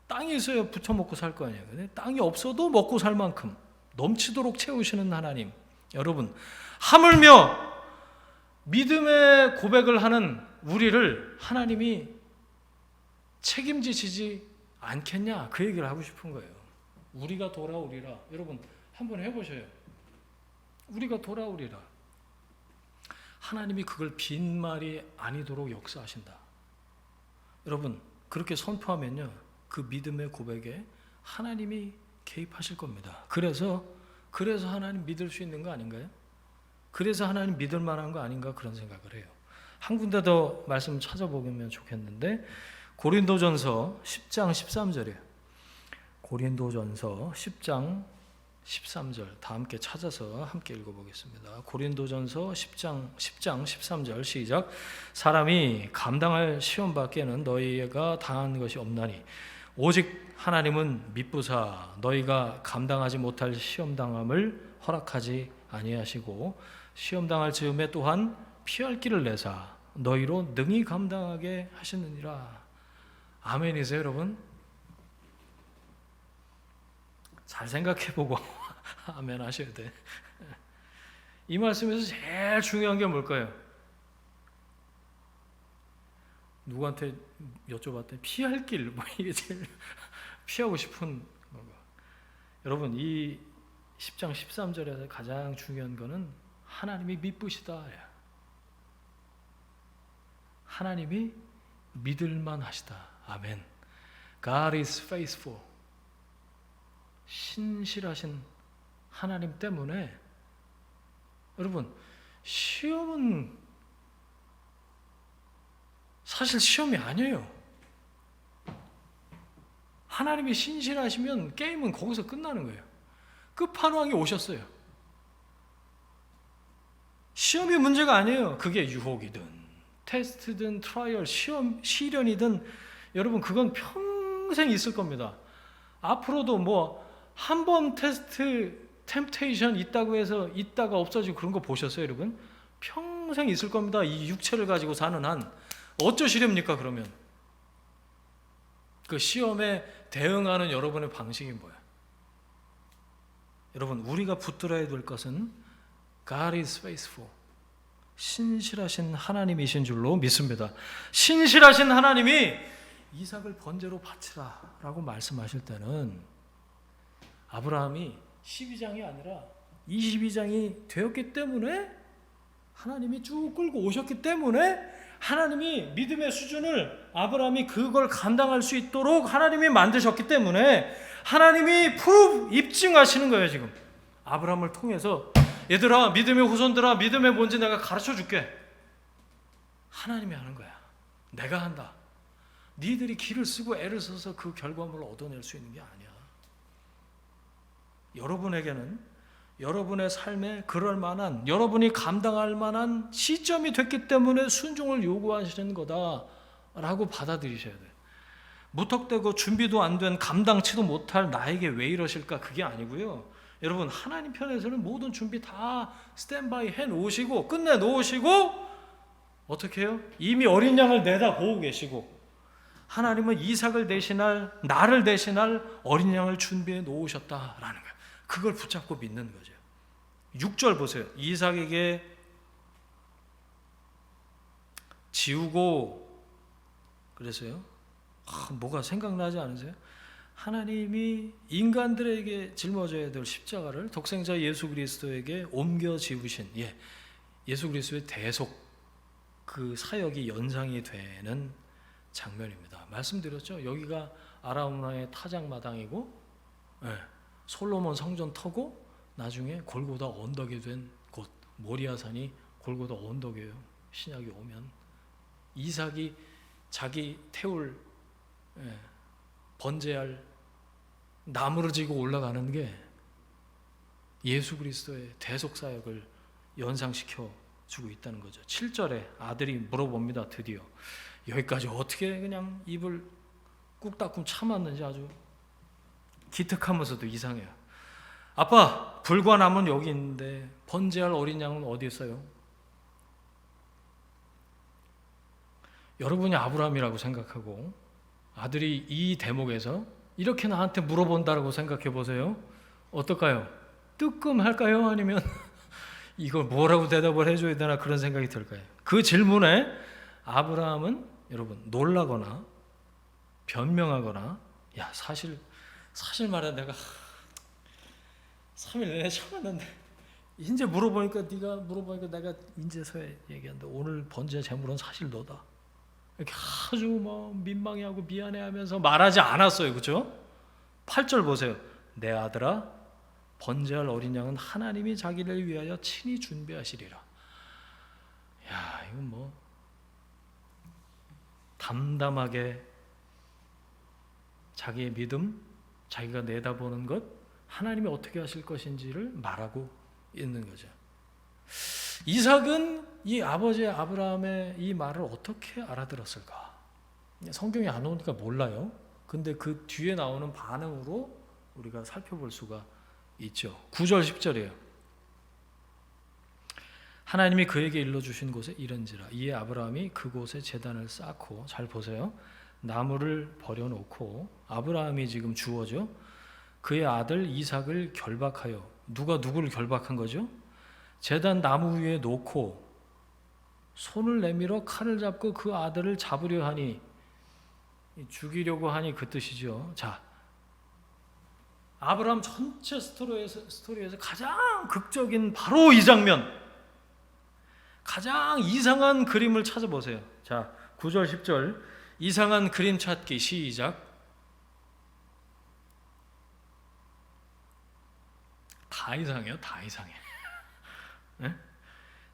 땅이 있어야 부쳐 먹고 살 거 아니에요. 근데 땅이 없어도 먹고 살 만큼 넘치도록 채우시는 하나님. 여러분, 하물며 믿음의 고백을 하는 우리를 하나님이 책임지시지 않겠냐, 그 얘기를 하고 싶은 거예요. 우리가 돌아오리라. 여러분 한번 해보셔요. 우리가 돌아오리라. 하나님이 그걸 빈말이 아니도록 역사하신다. 여러분 그렇게 선포하면요, 그 믿음의 고백에 하나님이 개입하실 겁니다. 그래서 하나님 믿을 수 있는 거 아닌가요? 그래서 하나님 믿을 만한 거 아닌가, 그런 생각을 해요. 한 군데 더 말씀 찾아보면 좋겠는데, 고린도전서 10장 13절이에요. 고린도전서 10장 13절 다 함께 찾아서 함께 읽어보겠습니다. 고린도전서 10장 13절 시작. 사람이 감당할 시험밖에는 너희가 당한 것이 없나니 오직 하나님은 미쁘사 너희가 감당하지 못할 시험당함을 허락하지 아니하시고 시험당할 즈음에 또한 피할 길을 내사 너희로 능히 감당하게 하시느니라. 아멘이세요 여러분? 잘 생각해보고 아멘 하셔야 돼. 이 말씀에서 제일 중요한 게 뭘까요? 누구한테 여쭤봤더니 피할 길, 이게 제일 피하고 싶은 건가. 여러분 이 10장 13절에서 가장 중요한 거는 하나님이 미쁘시다. 하나님이 믿을만 하시다. 아멘. God is faithful. 신실하신 하나님 때문에 여러분 시험은 사실 시험이 아니에요. 하나님이 신실하시면 게임은 거기서 끝나는 거예요. 끝판왕이 오셨어요. 시험이 문제가 아니에요. 그게 유혹이든 테스트든 트라이얼, 시련이든 여러분 그건 평생 있을 겁니다. 앞으로도 뭐 한 번 테스트, 템테이션 있다고 해서 있다가 없어지고 그런 거 보셨어요 여러분? 평생 있을 겁니다. 이 육체를 가지고 사는 한. 어쩌시렵니까 그러면? 그 시험에 대응하는 여러분의 방식이 뭐야? 여러분 우리가 붙들어야 될 것은 God is faithful. 신실하신 하나님이신 줄로 믿습니다. 신실하신 하나님이 이삭을 번제로 바치라 라고 말씀하실 때는 아브라함이 12장이 아니라 22장이 되었기 때문에, 하나님이 쭉 끌고 오셨기 때문에, 하나님이 믿음의 수준을 아브라함이 그걸 감당할 수 있도록 하나님이 만드셨기 때문에 하나님이 입증하시는 거예요. 지금 아브라함을 통해서, 얘들아, 믿음의 후손들아, 믿음의 뭔지 내가 가르쳐 줄게. 하나님이 하는 거야. 내가 한다. 니들이 기를 쓰고 애를 써서 그 결과물을 얻어낼 수 있는 게 아니야. 여러분에게는 여러분의 삶에 그럴 만한, 여러분이 감당할 만한 시점이 됐기 때문에 순종을 요구하시는 거다라고 받아들이셔야 돼요. 무턱대고 준비도 안 된, 감당치도 못할 나에게 왜 이러실까? 그게 아니고요. 여러분, 하나님 편에서는 모든 준비 다 스탠바이 해놓으시고 끝내 놓으시고 어떻게 해요? 이미 어린 양을 내다 보고 계시고, 하나님은 이삭을 대신할, 나를 대신할 어린 양을 준비해 놓으셨다라는 거예요. 그걸 붙잡고 믿는 거죠. 6절 보세요. 이삭에게 지우고, 그래서요, 뭐가 생각나지 않으세요? 하나님이 인간들에게 짊어져야 될 십자가를 독생자 예수 그리스도에게 옮겨 지우신, 예수 그리스도의 대속, 그 사역이 연상이 되는 장면입니다. 말씀드렸죠. 여기가 아람 문화의 타작마당이고, 솔로몬 성전 터고 나중에 골고다 언덕이 된 곳, 모리아산이 골고다 언덕이에요. 신약이 오면 이삭이 자기 태울, 번제할 나무를 지고 올라가는 게 예수 그리스도의 대속 사역을 연상시켜 주고 있다는 거죠. 7절에 아들이 물어봅니다. 드디어 여기까지 어떻게 그냥 입을 꾹 닫고 참았는지 아주 기특하면서도 이상해요. 아빠, 불과 남은 여기 있는데 번제할 어린 양은 어디 있어요? 여러분이 아브라함이라고 생각하고 아들이 이 대목에서 이렇게 나한테 물어본다라고 생각해 보세요. 어떨까요? 뜨끔할까요? 아니면 이걸 뭐라고 대답을 해줘야 되나, 그런 생각이 들까요? 그 질문에 아브라함은 여러분 놀라거나 변명하거나, 야, 사실 말해 내가 3일 내내 참았는데 이제 물어보니까, 네가 물어보니까 내가 인제서야 얘기한다. 오늘 번제 제물은 사실 너다. 이렇게 아주 민망해하고 미안해하면서 말하지 않았어요. 그렇죠? 8절 보세요. 내 아들아, 번제할 어린 양은 하나님이 자기를 위하여 친히 준비하시리라. 야, 이건 담담하게 자기의 믿음, 자기가 내다보는 것, 하나님이 어떻게 하실 것인지를 말하고 있는 거죠. 이삭은 이 아버지 아브라함의 이 말을 어떻게 알아들었을까? 성경이 안 오니까 몰라요. 근데 그 뒤에 나오는 반응으로 우리가 살펴볼 수가 있죠. 9절 10절이에요. 하나님이 그에게 일러주신 곳에 이른지라. 이에 아브라함이 그곳에 제단을 쌓고, 잘 보세요, 나무를 버려놓고, 아브라함이 지금 주어죠. 그의 아들 이삭을 결박하여, 누가 누구를 결박한 거죠? 제단 나무 위에 놓고 손을 내밀어 칼을 잡고 그 아들을 잡으려 하니, 죽이려고 하니 그 뜻이죠. 자, 아브라함 전체 스토리에서 가장 극적인 바로 이 장면, 가장 이상한 그림을 찾아보세요. 자, 9절 10절 이상한 그림 찾기 시작. 다 이상해요. 다 이상해. 네?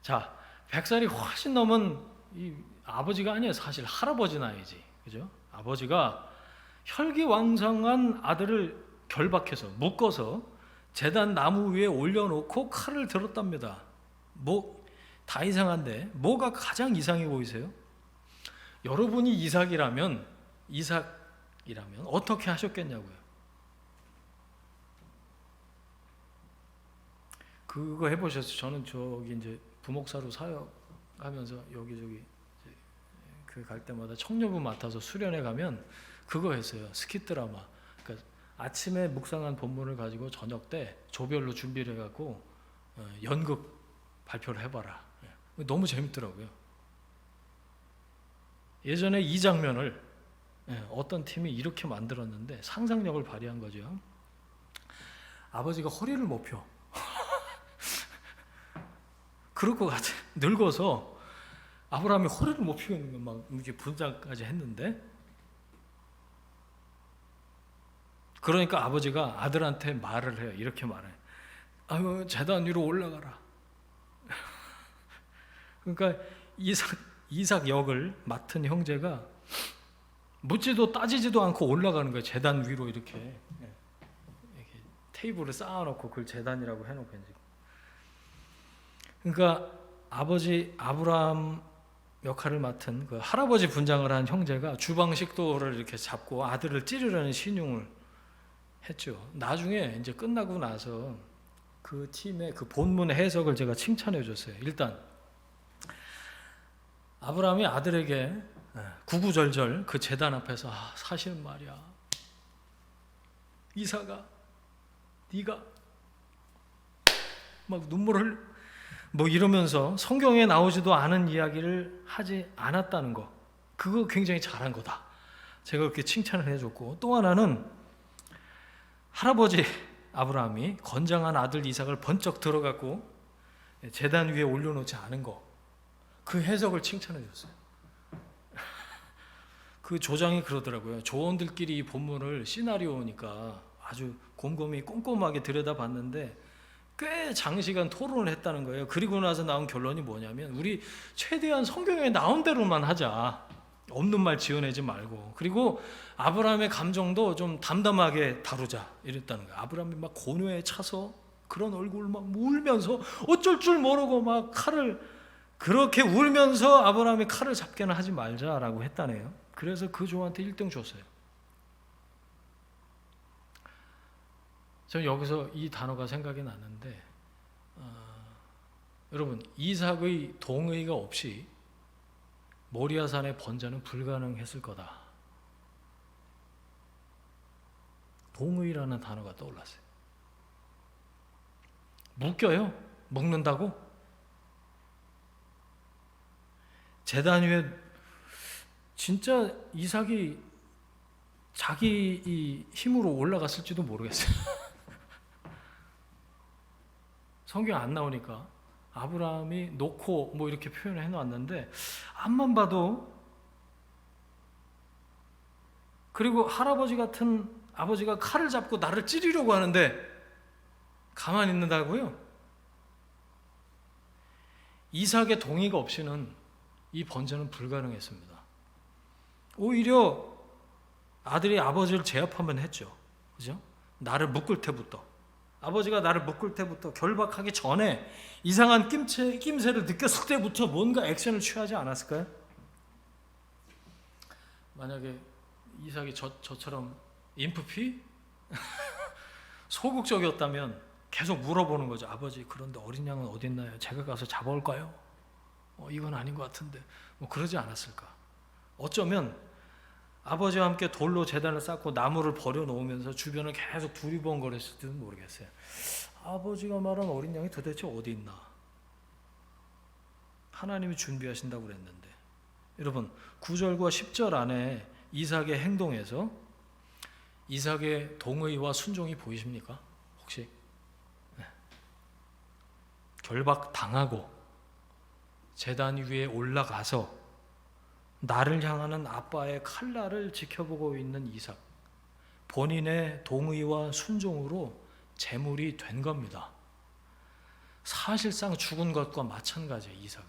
자, 100살이 훨씬 넘은 이 아버지가 아니에요. 사실 할아버지 나이지. 그죠? 아버지가 혈기왕성한 아들을 결박해서 묶어서 제단 나무 위에 올려놓고 칼을 들었답니다. 다 이상한데 뭐가 가장 이상해 보이세요? 여러분이 이삭이라면 어떻게 하셨겠냐고요. 그거 해보셨어요? 저는 저기 이제 부목사로 사역하면서 여기저기 그 갈 때마다 청년부 맡아서 수련회 가면 그거 했어요. 스킷 드라마. 그러니까 아침에 묵상한 본문을 가지고 저녁 때 조별로 준비를 해갖고 연극 발표를 해봐라. 너무 재밌더라고요. 예전에 이 장면을 어떤 팀이 이렇게 만들었는데 상상력을 발휘한 거죠. 아버지가 허리를 못 펴. 그럴 것 같아. 늙어서 아브라함이 허리를 못 펴는 막 이렇게 분장까지 했는데, 그러니까 아버지가 아들한테 말을 해요. 이렇게 말해요. 아유, 제단 위로 올라가라. 그러니까 이삭 역을 맡은 형제가 묻지도 따지지도 않고 올라가는 거예요. 제단 위로 이렇게 테이블을 쌓아놓고 그걸 제단이라고 해놓고 이제. 그러니까 아버지 아브라함 역할을 맡은 그 할아버지 분장을 한 형제가 주방 식도를 이렇게 잡고 아들을 찌르려는 신용을 했죠. 나중에 이제 끝나고 나서 그 팀의 그 본문 해석을 제가 칭찬해 줬어요. 일단 아브라함이 아들에게 구구절절 그 제단 앞에서 사실은 말이야, 이삭아, 네가 막 눈물을 뭐 이러면서 성경에 나오지도 않은 이야기를 하지 않았다는 거, 그거 굉장히 잘한 거다. 제가 그렇게 칭찬을 해줬고, 또 하나는 할아버지 아브라함이 건장한 아들 이삭을 번쩍 들어갖고 제단 위에 올려놓지 않은 거, 그 해석을 칭찬해 줬어요. 그 조장이 그러더라고요. 조원들끼리 이 본문을 시나리오니까 아주 곰곰이 꼼꼼하게 들여다봤는데 꽤 장시간 토론을 했다는 거예요. 그리고 나서 나온 결론이 뭐냐면, 우리 최대한 성경에 나온 대로만 하자. 없는 말 지어내지 말고. 그리고 아브라함의 감정도 좀 담담하게 다루자, 이랬다는 거예요. 아브라함이 막 고뇌에 차서 그런 얼굴 막 울면서 어쩔 줄 모르고 막 칼을, 그렇게 울면서 아브라함이 칼을 잡게는 하지 말자라고 했다네요. 그래서 그 조한테 1등 줬어요. 저는 여기서 이 단어가 생각이 나는데, 여러분, 이삭의 동의가 없이 모리아산의 번제는 불가능했을 거다. 동의라는 단어가 떠올랐어요. 묶여요? 묶는다고? 제단 위에 진짜 이삭이 자기 이 힘으로 올라갔을지도 모르겠어요. 성경 안 나오니까 아브라함이 놓고 뭐 이렇게 표현을 해놨는데, 앞만 봐도, 그리고 할아버지 같은 아버지가 칼을 잡고 나를 찌르려고 하는데 가만히 있는다고요? 이삭의 동의가 없이는 이 번제는 불가능했습니다. 오히려 아들이 아버지를 제압하면 했죠. 그죠? 나를 묶을 때부터, 아버지가 나를 묶을 때부터, 결박하기 전에 이상한 낌새를 느꼈을 때부터 뭔가 액션을 취하지 않았을까요? 만약에 이삭이 저처럼 인프피? 소극적이었다면 계속 물어보는 거죠. 아버지, 그런데 어린 양은 어디 있나요? 제가 가서 잡아올까요? 이건 아닌 것 같은데. 뭐 그러지 않았을까? 어쩌면 아버지와 함께 돌로 제단을 쌓고 나무를 버려놓으면서 주변을 계속 두리번거렸을지도 모르겠어요. 아버지가 말한 어린 양이 도대체 어디 있나? 하나님이 준비하신다고 그랬는데. 여러분, 9절과 10절 안에 이삭의 행동에서 이삭의 동의와 순종이 보이십니까? 혹시? 네. 결박당하고 제단 위에 올라가서 나를 향하는 아빠의 칼날을 지켜보고 있는 이삭, 본인의 동의와 순종으로 제물이 된 겁니다. 사실상 죽은 것과 마찬가지예요, 이삭은.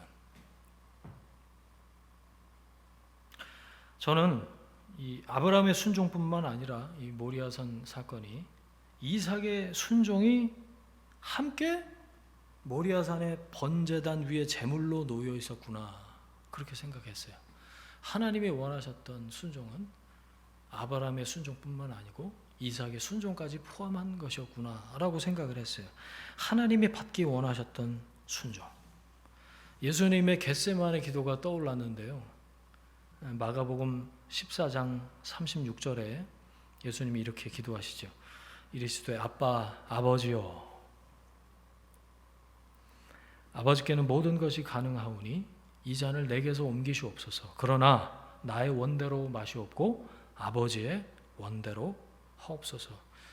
저는 이 아브라함의 순종뿐만 아니라 이 모리아산 사건이 이삭의 순종이 함께 모리아산의 번제단 위에 제물로 놓여 있었구나, 그렇게 생각했어요. 하나님이 원하셨던 순종은 아브라함의 순종뿐만 아니고 이삭의 순종까지 포함한 것이었구나 라고 생각을 했어요. 하나님이 받기 원하셨던 순종. 예수님의 겟세마네 기도가 떠올랐는데요. 마가복음 14장 36절에 예수님이 이렇게 기도하시죠. 이르시되 아빠, 아버지여, 아버지께는 모든 것이 가능하오니 이 잔을 내게서 옮기시옵소서. 그러나 나의 원대로 마시옵고 아버지의 원대로 하옵소서.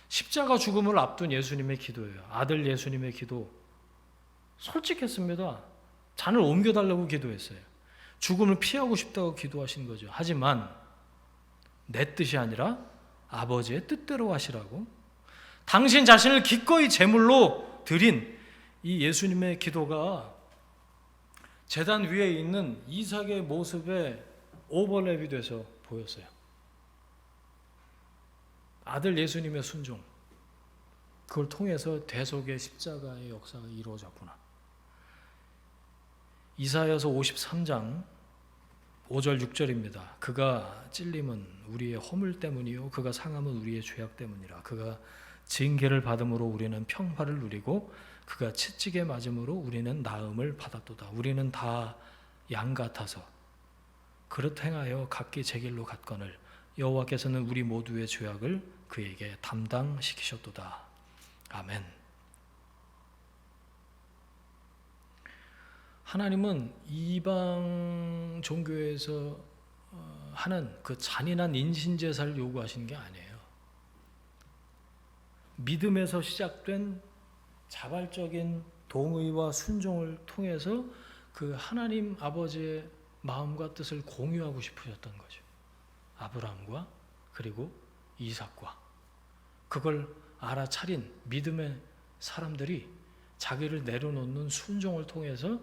십자가 죽음을 앞둔 예수님의 기도예요. 아들 예수님의 기도. 솔직했습니다. 잔을 옮겨달라고 기도했어요. 죽음을 피하고 싶다고 기도하신 거죠. 하지만 내 뜻이 아니라 아버지의 뜻대로 하시라고, 당신 자신을 기꺼이 제물로 드린 이 예수님의 기도가 제단 위에 있는 이삭의 모습에 오버랩이 돼서 보였어요. 아들 예수님의 순종, 그걸 통해서 대속의 십자가의 역사가 이루어졌구나. 이사야서 53장 5절 6절입니다. 그가 찔림은 우리의 허물 때문이요 그가 상함은 우리의 죄악 때문이라. 그가 징계를 받음으로 우리는 평화를 누리고 그가 채찍에 맞음으로 우리는 나음을 받았도다. 우리는 다 양 같아서 그릇 행하여 각기 제 길로 갔거늘 여호와께서는 우리 모두의 죄악을 그에게 담당시키셨도다. 아멘. 하나님은 이방 종교에서 하는 그 잔인한 인신제사를 요구하시는 게 아니에요. 믿음에서 시작된 자발적인 동의와 순종을 통해서 그 하나님 아버지의 마음과 뜻을 공유하고 싶으셨던 거죠. 아브라함과 그리고 이삭과 그걸 알아차린 믿음의 사람들이 자기를 내려놓는 순종을 통해서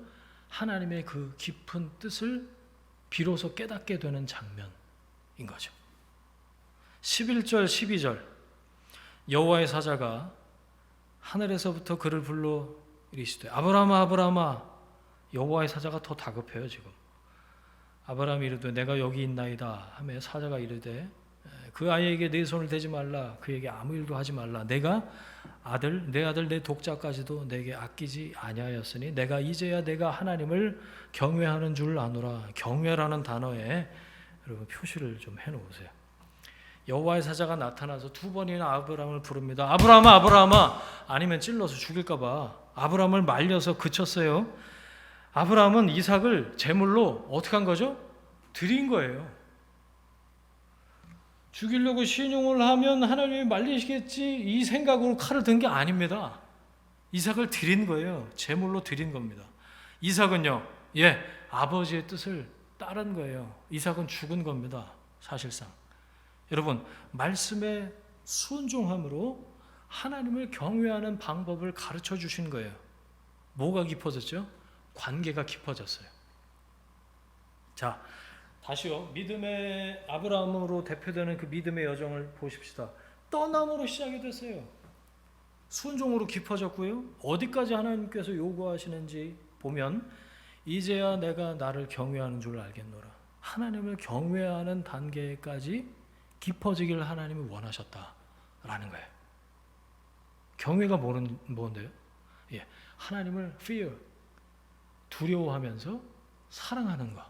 하나님의 그 깊은 뜻을 비로소 깨닫게 되는 장면인 거죠. 11절 12절 여호와의 사자가 하늘에서부터 그를 불러 이르시되 아브라함아 아브라함아. 여호와의 사자가 더 다급해요. 지금 아브라함이 이르되 내가 여기 있나이다 하며 사자가 이르되 그 아이에게 내 손을 대지 말라. 그에게 아무 일도 하지 말라. 내가 내 아들 내 독자까지도 내게 아끼지 아니하였으니 내가 이제야 내가 하나님을 경외하는 줄 아노라. 경외라는 단어에 여러분 표시를 좀 해놓으세요. 여호와의 사자가 나타나서 두 번이나 아브라함을 부릅니다. 아브라함아 아브라함아. 아니면 찔러서 죽일까 봐 아브라함을 말려서 그쳤어요. 아브라함은 이삭을 제물로 어떻게 한 거죠? 드린 거예요. 죽이려고 신용을 하면 하나님이 말리시겠지 이 생각으로 칼을 든 게 아닙니다. 이삭을 드린 거예요. 제물로 드린 겁니다. 이삭은요, 아버지의 뜻을 따른 거예요. 이삭은 죽은 겁니다. 사실상. 여러분, 말씀에 순종함으로 하나님을 경외하는 방법을 가르쳐 주신 거예요. 뭐가 깊어졌죠? 관계가 깊어졌어요. 자, 다시요. 믿음의 아브라함으로 대표되는 그 믿음의 여정을 보십시다. 떠남으로 시작이 됐어요. 순종으로 깊어졌고요. 어디까지 하나님께서 요구하시는지 보면 이제야 내가 나를 경외하는 줄 알겠노라. 하나님을 경외하는 단계까지 깊어지기를 하나님이 원하셨다라는 거예요. 경외가 뭔데요? 하나님을 fear, 두려워하면서 사랑하는 것.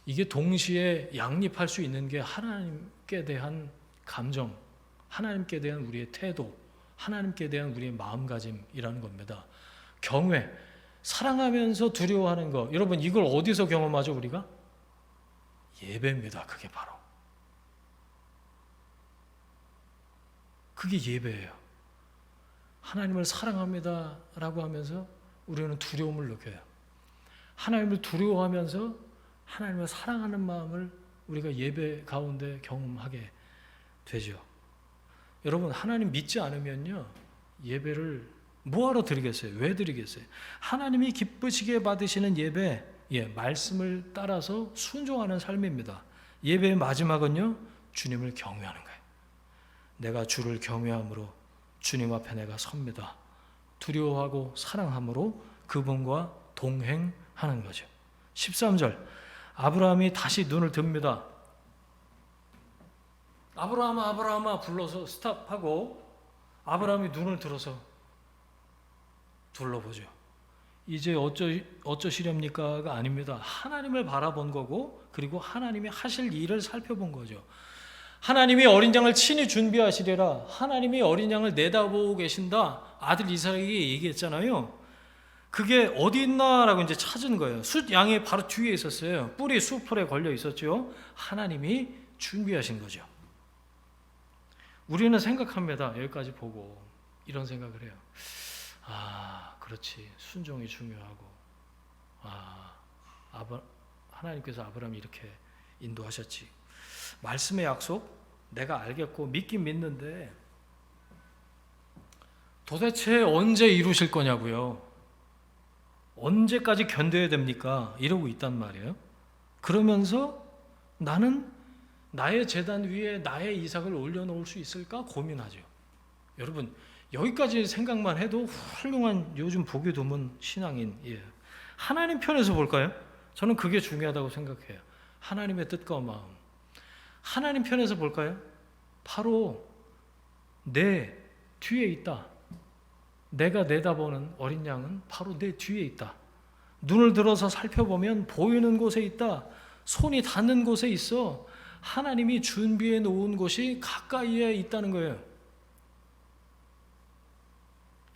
이게 동시에 양립할 수 있는 게 하나님께 대한 감정, 하나님께 대한 우리의 태도, 하나님께 대한 우리의 마음가짐이라는 겁니다. 경외, 사랑하면서 두려워하는 것. 여러분 이걸 어디서 경험하죠 우리가? 예배입니다. 그게 바로. 그게 예배예요. 하나님을 사랑합니다 라고 하면서 우리는 두려움을 느껴요. 하나님을 두려워하면서 하나님을 사랑하는 마음을 우리가 예배 가운데 경험하게 되죠. 여러분 하나님 믿지 않으면요 예배를 뭐하러 드리겠어요? 왜 드리겠어요? 하나님이 기쁘시게 받으시는 예배, 말씀을 따라서 순종하는 삶입니다. 예배의 마지막은요 주님을 경외하는 거예요. 내가 주를 경외함으로 주님 앞에 내가 섭니다. 두려워하고 사랑함으로 그분과 동행하는 거죠. 13절 아브라함이 다시 눈을 듭니다. 아브라함아 아브라함아 불러서 스탑하고 아브라함이 눈을 들어서 둘러보죠. 이제 어쩌시렵니까가 아닙니다. 하나님을 바라본 거고 그리고 하나님이 하실 일을 살펴본 거죠. 하나님이 어린 양을 친히 준비하시리라. 하나님이 어린 양을 내다보고 계신다. 아들 이삭에게 얘기했잖아요. 그게 어디 있나라고 이제 찾은 거예요. 숫 양이 바로 뒤에 있었어요. 뿔이 수풀에 걸려 있었죠. 하나님이 준비하신 거죠. 우리는 생각합니다. 여기까지 보고 이런 생각을 해요. 그렇지. 순종이 중요하고, 하나님께서 아브라함 이렇게 인도하셨지. 말씀의 약속 내가 알겠고 믿긴 믿는데 도대체 언제 이루실 거냐고요. 언제까지 견뎌야 됩니까? 이러고 있단 말이에요. 그러면서 나는 나의 제단 위에 나의 이삭을 올려놓을 수 있을까 고민하죠. 여러분, 여기까지 생각만 해도 훌륭한 요즘 보기 드문 신앙인이에요. 하나님 편에서 볼까요? 저는 그게 중요하다고 생각해요. 하나님의 뜻과 마음. 하나님 편에서 볼까요? 바로 내 뒤에 있다. 내가 내다보는 어린 양은 바로 내 뒤에 있다. 눈을 들어서 살펴보면 보이는 곳에 있다. 손이 닿는 곳에 있어. 하나님이 준비해 놓은 곳이 가까이에 있다는 거예요.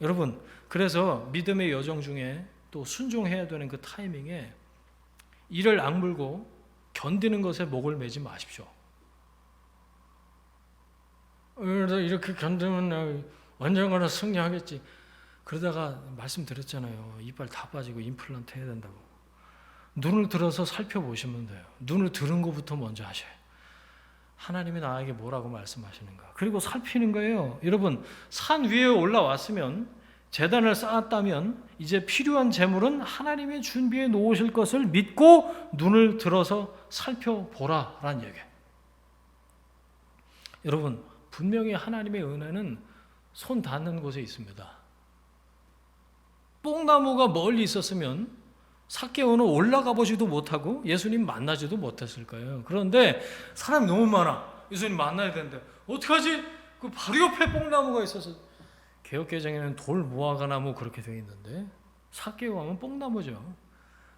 여러분, 그래서 믿음의 여정 중에 또 순종해야 되는 그 타이밍에 이를 악물고 견디는 것에 목을 매지 마십시오. 이렇게 견디면 언젠가는 승리하겠지. 그러다가 말씀드렸잖아요. 이빨 다 빠지고 임플란트 해야 된다고. 눈을 들어서 살펴보시면 돼요. 눈을 들은 것부터 먼저 하셔요. 하나님이 나에게 뭐라고 말씀하시는가. 그리고 살피는 거예요. 여러분, 산 위에 올라왔으면, 제단을 쌓았다면 이제 필요한 재물은 하나님이 준비해 놓으실 것을 믿고 눈을 들어서 살펴보라라는 얘기예요. 여러분, 분명히 하나님의 은혜는 손 닿는 곳에 있습니다. 뽕나무가 멀리 있었으면 삭개오는 올라가 보지도 못하고 예수님 만나지도 못했을 거예요. 그런데 사람이 너무 많아. 예수님 만나야 되는데 어떡하지? 그 바로 옆에 뽕나무가 있어서, 개역개정에는 돌 무화과나무 그렇게 되어 있는데 삭개오 하면 뽕나무죠.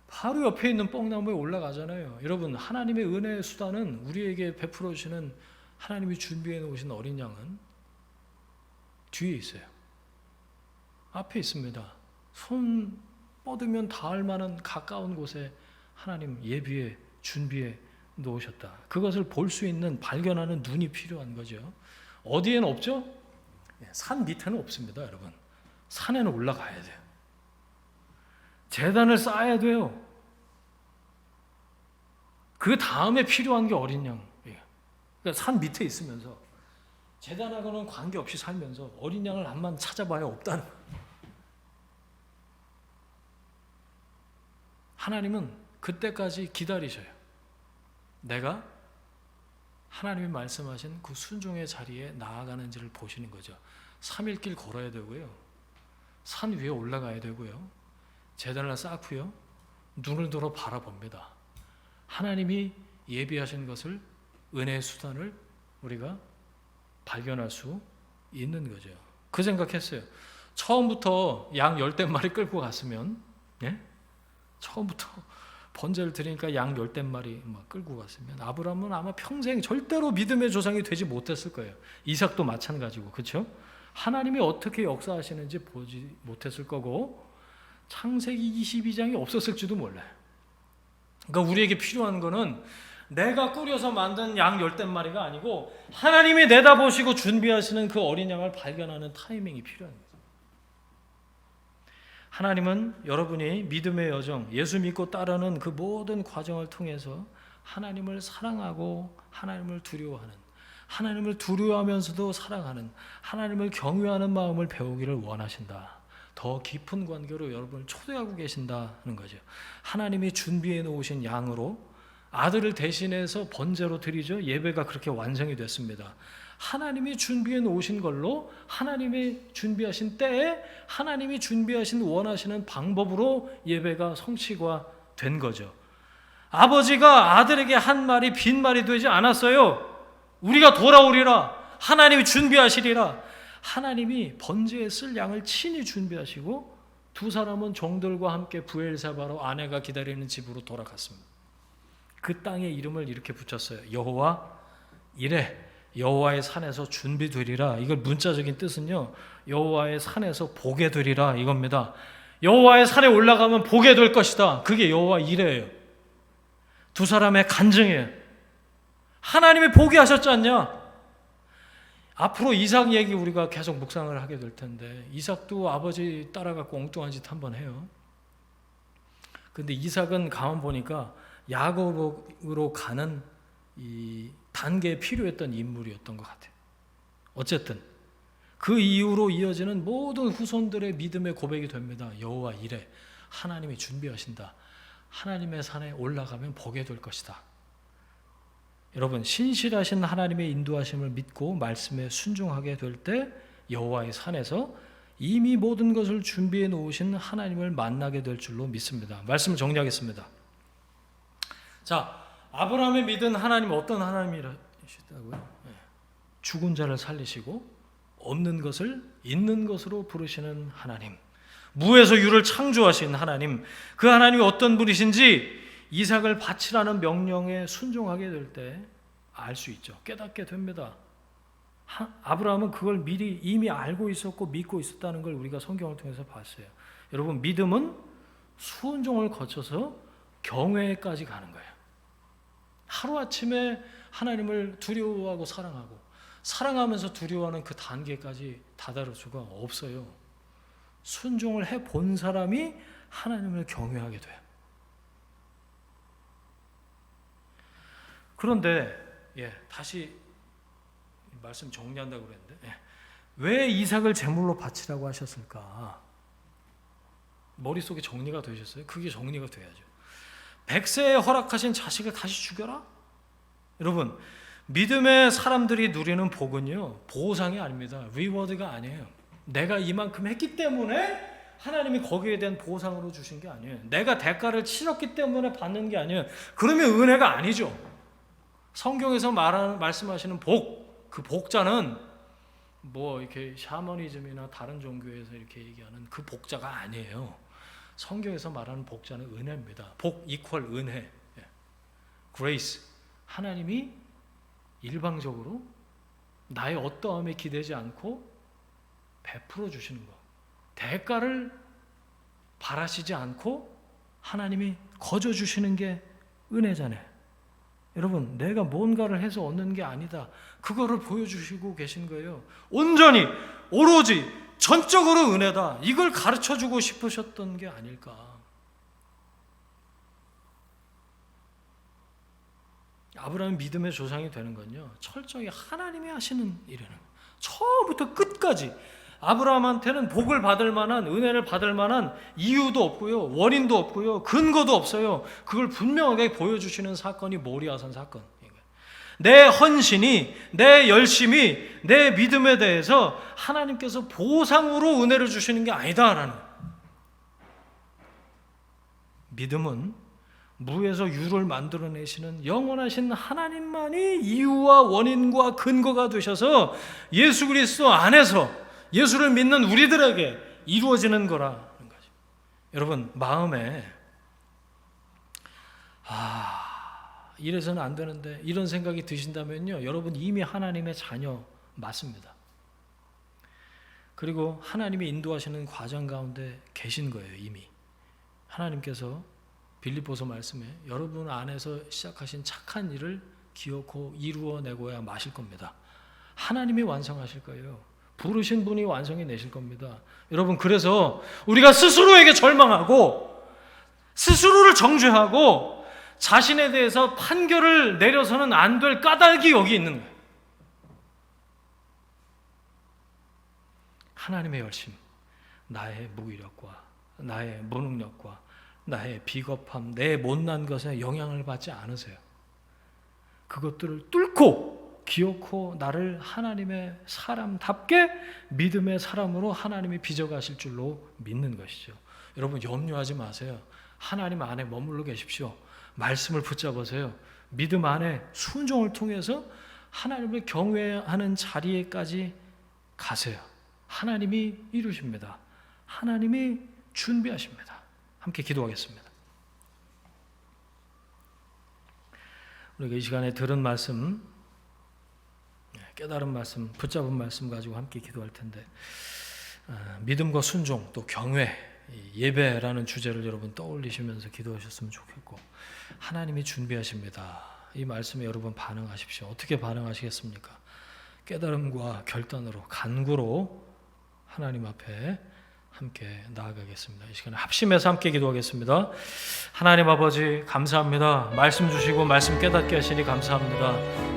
바로 옆에 있는 뽕나무에 올라가잖아요. 여러분, 하나님의 은혜의 수단은 우리에게 베풀어 주시는 하나님이 준비해 놓으신 어린 양은 뒤에 있어요. 앞에 있습니다. 손 뻗으면 닿을 만한 가까운 곳에 하나님 예비해 준비해 놓으셨다. 그것을 볼 수 있는, 발견하는 눈이 필요한 거죠. 어디에는 없죠? 산 밑에는 없습니다. 여러분, 산에는 올라가야 돼요. 제단을 쌓아야 돼요. 그 다음에 필요한 게 어린 양. 그러니까 산 밑에 있으면서 제단하고는 관계없이 살면서 어린 양을 한번 찾아봐야 없다는 거예요. 하나님은 그때까지 기다리셔요. 내가 하나님이 말씀하신 그 순종의 자리에 나아가는지를 보시는 거죠. 3일 길 걸어야 되고요. 산 위에 올라가야 되고요. 제단을 쌓고요. 눈을 들어 바라봅니다. 하나님이 예비하신 것을, 은혜의 수단을 우리가 발견할 수 있는 거죠. 그 생각했어요. 처음부터 양 10댓마리 끌고 갔으면, 처음부터 번제를 드리니까 양 10댓마리 막 끌고 갔으면 아브라함은 아마 평생 절대로 믿음의 조상이 되지 못했을 거예요. 이삭도 마찬가지고, 그렇죠? 하나님이 어떻게 역사하시는지 보지 못했을 거고 창세기 22장이 없었을지도 몰라요. 그러니까 우리에게 필요한 거는 내가 꾸려서 만든 양 10댓마리가 아니고 하나님이 내다보시고 준비하시는 그 어린 양을 발견하는 타이밍이 필요한 거예요. 하나님은 여러분이 믿음의 여정, 예수 믿고 따르는 그 모든 과정을 통해서 하나님을 사랑하고 하나님을 두려워하는, 하나님을 두려워하면서도 사랑하는, 하나님을 경외하는 마음을 배우기를 원하신다. 더 깊은 관계로 여러분을 초대하고 계신다는 거죠. 하나님이 준비해 놓으신 양으로 아들을 대신해서 번제로 드리죠. 예배가 그렇게 완성이 됐습니다. 하나님이 준비해 놓으신 걸로, 하나님이 준비하신 때에 하나님이 준비하신 원하시는 방법으로 예배가 성취가 된 거죠. 아버지가 아들에게 한 말이 빈말이 되지 않았어요. 우리가 돌아오리라, 하나님이 준비하시리라. 하나님이 번제에 쓸 양을 친히 준비하시고 두 사람은 종들과 함께 브엘사바로 아내가 기다리는 집으로 돌아갔습니다. 그 땅의 이름을 이렇게 붙였어요. 여호와 이레, 여호와의 산에서 준비되리라. 이걸 문자적인 뜻은요, 여호와의 산에서 보게 되리라 이겁니다. 여호와의 산에 올라가면 보게 될 것이다. 그게 여호와 이레예요. 두 사람의 간증이에요. 하나님이 포기하셨지 않냐? 앞으로 이삭 얘기 우리가 계속 묵상을 하게 될 텐데, 이삭도 아버지 따라갖고 엉뚱한 짓 한번 해요. 근데 이삭은 가만 보니까 야곱으로 가는 이 단계에 필요했던 인물이었던 것 같아요. 어쨌든 그 이후로 이어지는 모든 후손들의 믿음의 고백이 됩니다. 여호와 이래, 하나님이 준비하신다. 하나님의 산에 올라가면 보게 될 것이다. 여러분, 신실하신 하나님의 인도하심을 믿고 말씀에 순종하게 될 때 여호와의 산에서 이미 모든 것을 준비해 놓으신 하나님을 만나게 될 줄로 믿습니다. 말씀을 정리하겠습니다. 자, 아브라함이 믿은 하나님 어떤 하나님이시다고요? 죽은 자를 살리시고 없는 것을 있는 것으로 부르시는 하나님, 무에서 유를 창조하신 하나님, 그 하나님이 어떤 분이신지 이삭을 바치라는 명령에 순종하게 될 때 알 수 있죠. 깨닫게 됩니다. 아브라함은 그걸 미리 이미 알고 있었고 믿고 있었다는 걸 우리가 성경을 통해서 봤어요. 여러분, 믿음은 순종을 거쳐서 경외까지 가는 거예요. 하루아침에 하나님을 두려워하고 사랑하고 사랑하면서 두려워하는 그 단계까지 다다를 수가 없어요. 순종을 해본 사람이 하나님을 경외하게 돼요. 그런데 다시 말씀 정리한다고 그랬는데, 왜 이삭을 제물로 바치라고 하셨을까? 머릿속에 정리가 되셨어요? 그게 정리가 돼야죠. 100세에 허락하신 자식을 다시 죽여라? 여러분, 믿음의 사람들이 누리는 복은요, 보상이 아닙니다. 리워드가 아니에요. 내가 이만큼 했기 때문에 하나님이 거기에 대한 보상으로 주신 게 아니에요. 내가 대가를 치렀기 때문에 받는 게 아니에요. 그러면 은혜가 아니죠. 성경에서 말씀하시는 복, 그 복자는 뭐 이렇게 샤머니즘이나 다른 종교에서 이렇게 얘기하는 그 복자가 아니에요. 성경에서 말하는 복자는 은혜입니다. 복 이퀄 은혜, grace. 하나님이 일방적으로 나의 어떠함에 기대지 않고 베풀어 주시는 것, 대가를 바라시지 않고 하나님이 거저 주시는 게 은혜잖아요. 여러분, 내가 뭔가를 해서 얻는 게 아니다. 그거를 보여주시고 계신 거예요. 온전히, 오로지, 전적으로 은혜다. 이걸 가르쳐주고 싶으셨던 게 아닐까. 아브라함이 믿음의 조상이 되는 건요, 철저히 하나님이 하시는 일이에요. 처음부터 끝까지 아브라함한테는 복을 받을 만한, 은혜를 받을 만한 이유도 없고요, 원인도 없고요, 근거도 없어요. 그걸 분명하게 보여주시는 사건이 모리아산 사건. 내 헌신이, 내 열심이, 내 믿음에 대해서 하나님께서 보상으로 은혜를 주시는 게 아니다라는. 믿음은 무에서 유를 만들어내시는 영원하신 하나님만이 이유와 원인과 근거가 되셔서 예수 그리스도 안에서 예수를 믿는 우리들에게 이루어지는 거라는 거죠. 여러분, 마음에 이래서는 안 되는데 이런 생각이 드신다면요, 여러분 이미 하나님의 자녀 맞습니다. 그리고 하나님이 인도하시는 과정 가운데 계신 거예요. 이미 하나님께서 빌립보서 말씀에 여러분 안에서 시작하신 착한 일을 기어코 이루어내고야 마실 겁니다. 하나님이 완성하실 거예요. 부르신 분이 완성해 내실 겁니다. 여러분, 그래서 우리가 스스로에게 절망하고 스스로를 정죄하고 자신에 대해서 판결을 내려서는 안 될 까닭이 여기 있는 거예요. 하나님의 열심, 나의 무기력과 나의 무능력과 나의 비겁함, 내 못난 것에 영향을 받지 않으세요. 그것들을 뚫고 기어코 나를 하나님의 사람답게 믿음의 사람으로 하나님이 빚어가실 줄로 믿는 것이죠. 여러분, 염려하지 마세요. 하나님 안에 머물러 계십시오. 말씀을 붙잡으세요. 믿음 안에 순종을 통해서 하나님을 경외하는 자리에까지 가세요. 하나님이 이루십니다. 하나님이 준비하십니다. 함께 기도하겠습니다. 우리가 이 시간에 들은 말씀, 깨달은 말씀, 붙잡은 말씀 가지고 함께 기도할 텐데, 믿음과 순종, 또 경외, 예배라는 주제를 여러분 떠올리시면서 기도하셨으면 좋겠고, 하나님이 준비하십니다. 이 말씀에 여러분 반응하십시오. 어떻게 반응하시겠습니까? 깨달음과 결단으로, 간구로 하나님 앞에 함께 나아가겠습니다. 이 시간에 합심해서 함께 기도하겠습니다. 하나님 아버지 감사합니다. 말씀 주시고 말씀 깨닫게 하시니 감사합니다.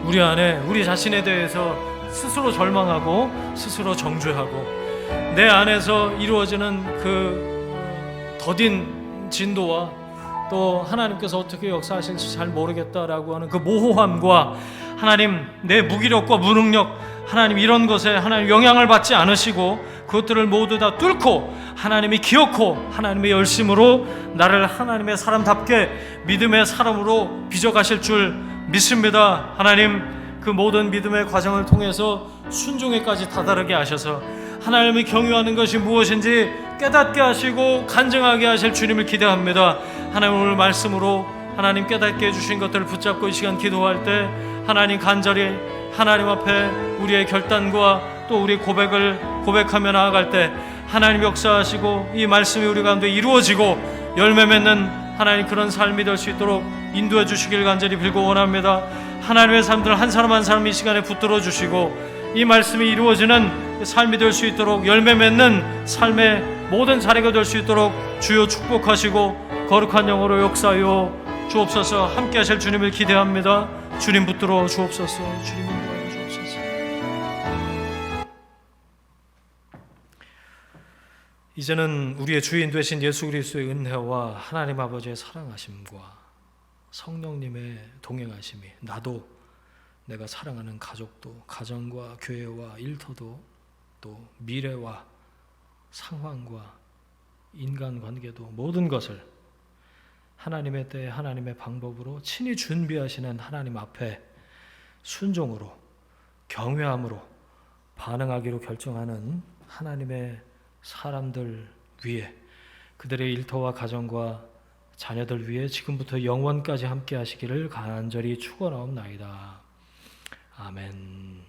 우리 안에 우리 자신에 대해서 스스로 절망하고 스스로 정죄하고 내 안에서 이루어지는 그 더딘 진도와 또 하나님께서 어떻게 역사하실지 잘 모르겠다라고 하는 그 모호함과 하나님 내 무기력과 무능력 하나님 이런 것에 하나님 영향을 받지 않으시고 그것들을 모두 다 뚫고 하나님이 기어코 하나님의 열심으로 나를 하나님의 사람답게 믿음의 사람으로 빚어가실 줄 믿습니다. 하나님 그 모든 믿음의 과정을 통해서 순종에까지 다다르게 하셔서 하나님을 경유하는 것이 무엇인지 깨닫게 하시고 간증하게 하실 주님을 기대합니다. 하나님 오늘 말씀으로 하나님 깨닫게 해주신 것들을 붙잡고 이 시간 기도할 때 하나님 간절히 하나님 앞에 우리의 결단과 또 우리 고백을 고백하며 나아갈 때 하나님 역사하시고 이 말씀이 우리 가운데 이루어지고 열매 맺는 하나님 그런 삶이 될 수 있도록 인도해 주시길 간절히 빌고 원합니다. 하나님의 사람들 한 사람 한 사람 이 시간에 붙들어 주시고 이 말씀이 이루어지는 삶이 될 수 있도록 열매 맺는 삶의 모든 자리가 될 수 있도록 주여 축복하시고 거룩한 영으로 역사하여 주옵소서. 함께 하실 주님을 기대합니다. 주님 붙들어 주옵소서. 주님 인도하여 주옵소서. 이제는 우리의 주인 되신 예수 그리스도의 은혜와 하나님 아버지의 사랑하심과 성령님의 동행하심이 나도 내가 사랑하는 가족도 가정과 교회와 일터도 또 미래와 상황과 인간관계도 모든 것을 하나님의 때에 하나님의 방법으로 친히 준비하시는 하나님 앞에 순종으로 경외함으로 반응하기로 결정하는 하나님의 사람들 위에 그들의 일터와 가정과 자녀들 위해 지금부터 영원까지 함께 하시기를 간절히 축원하옵나이다. 아멘.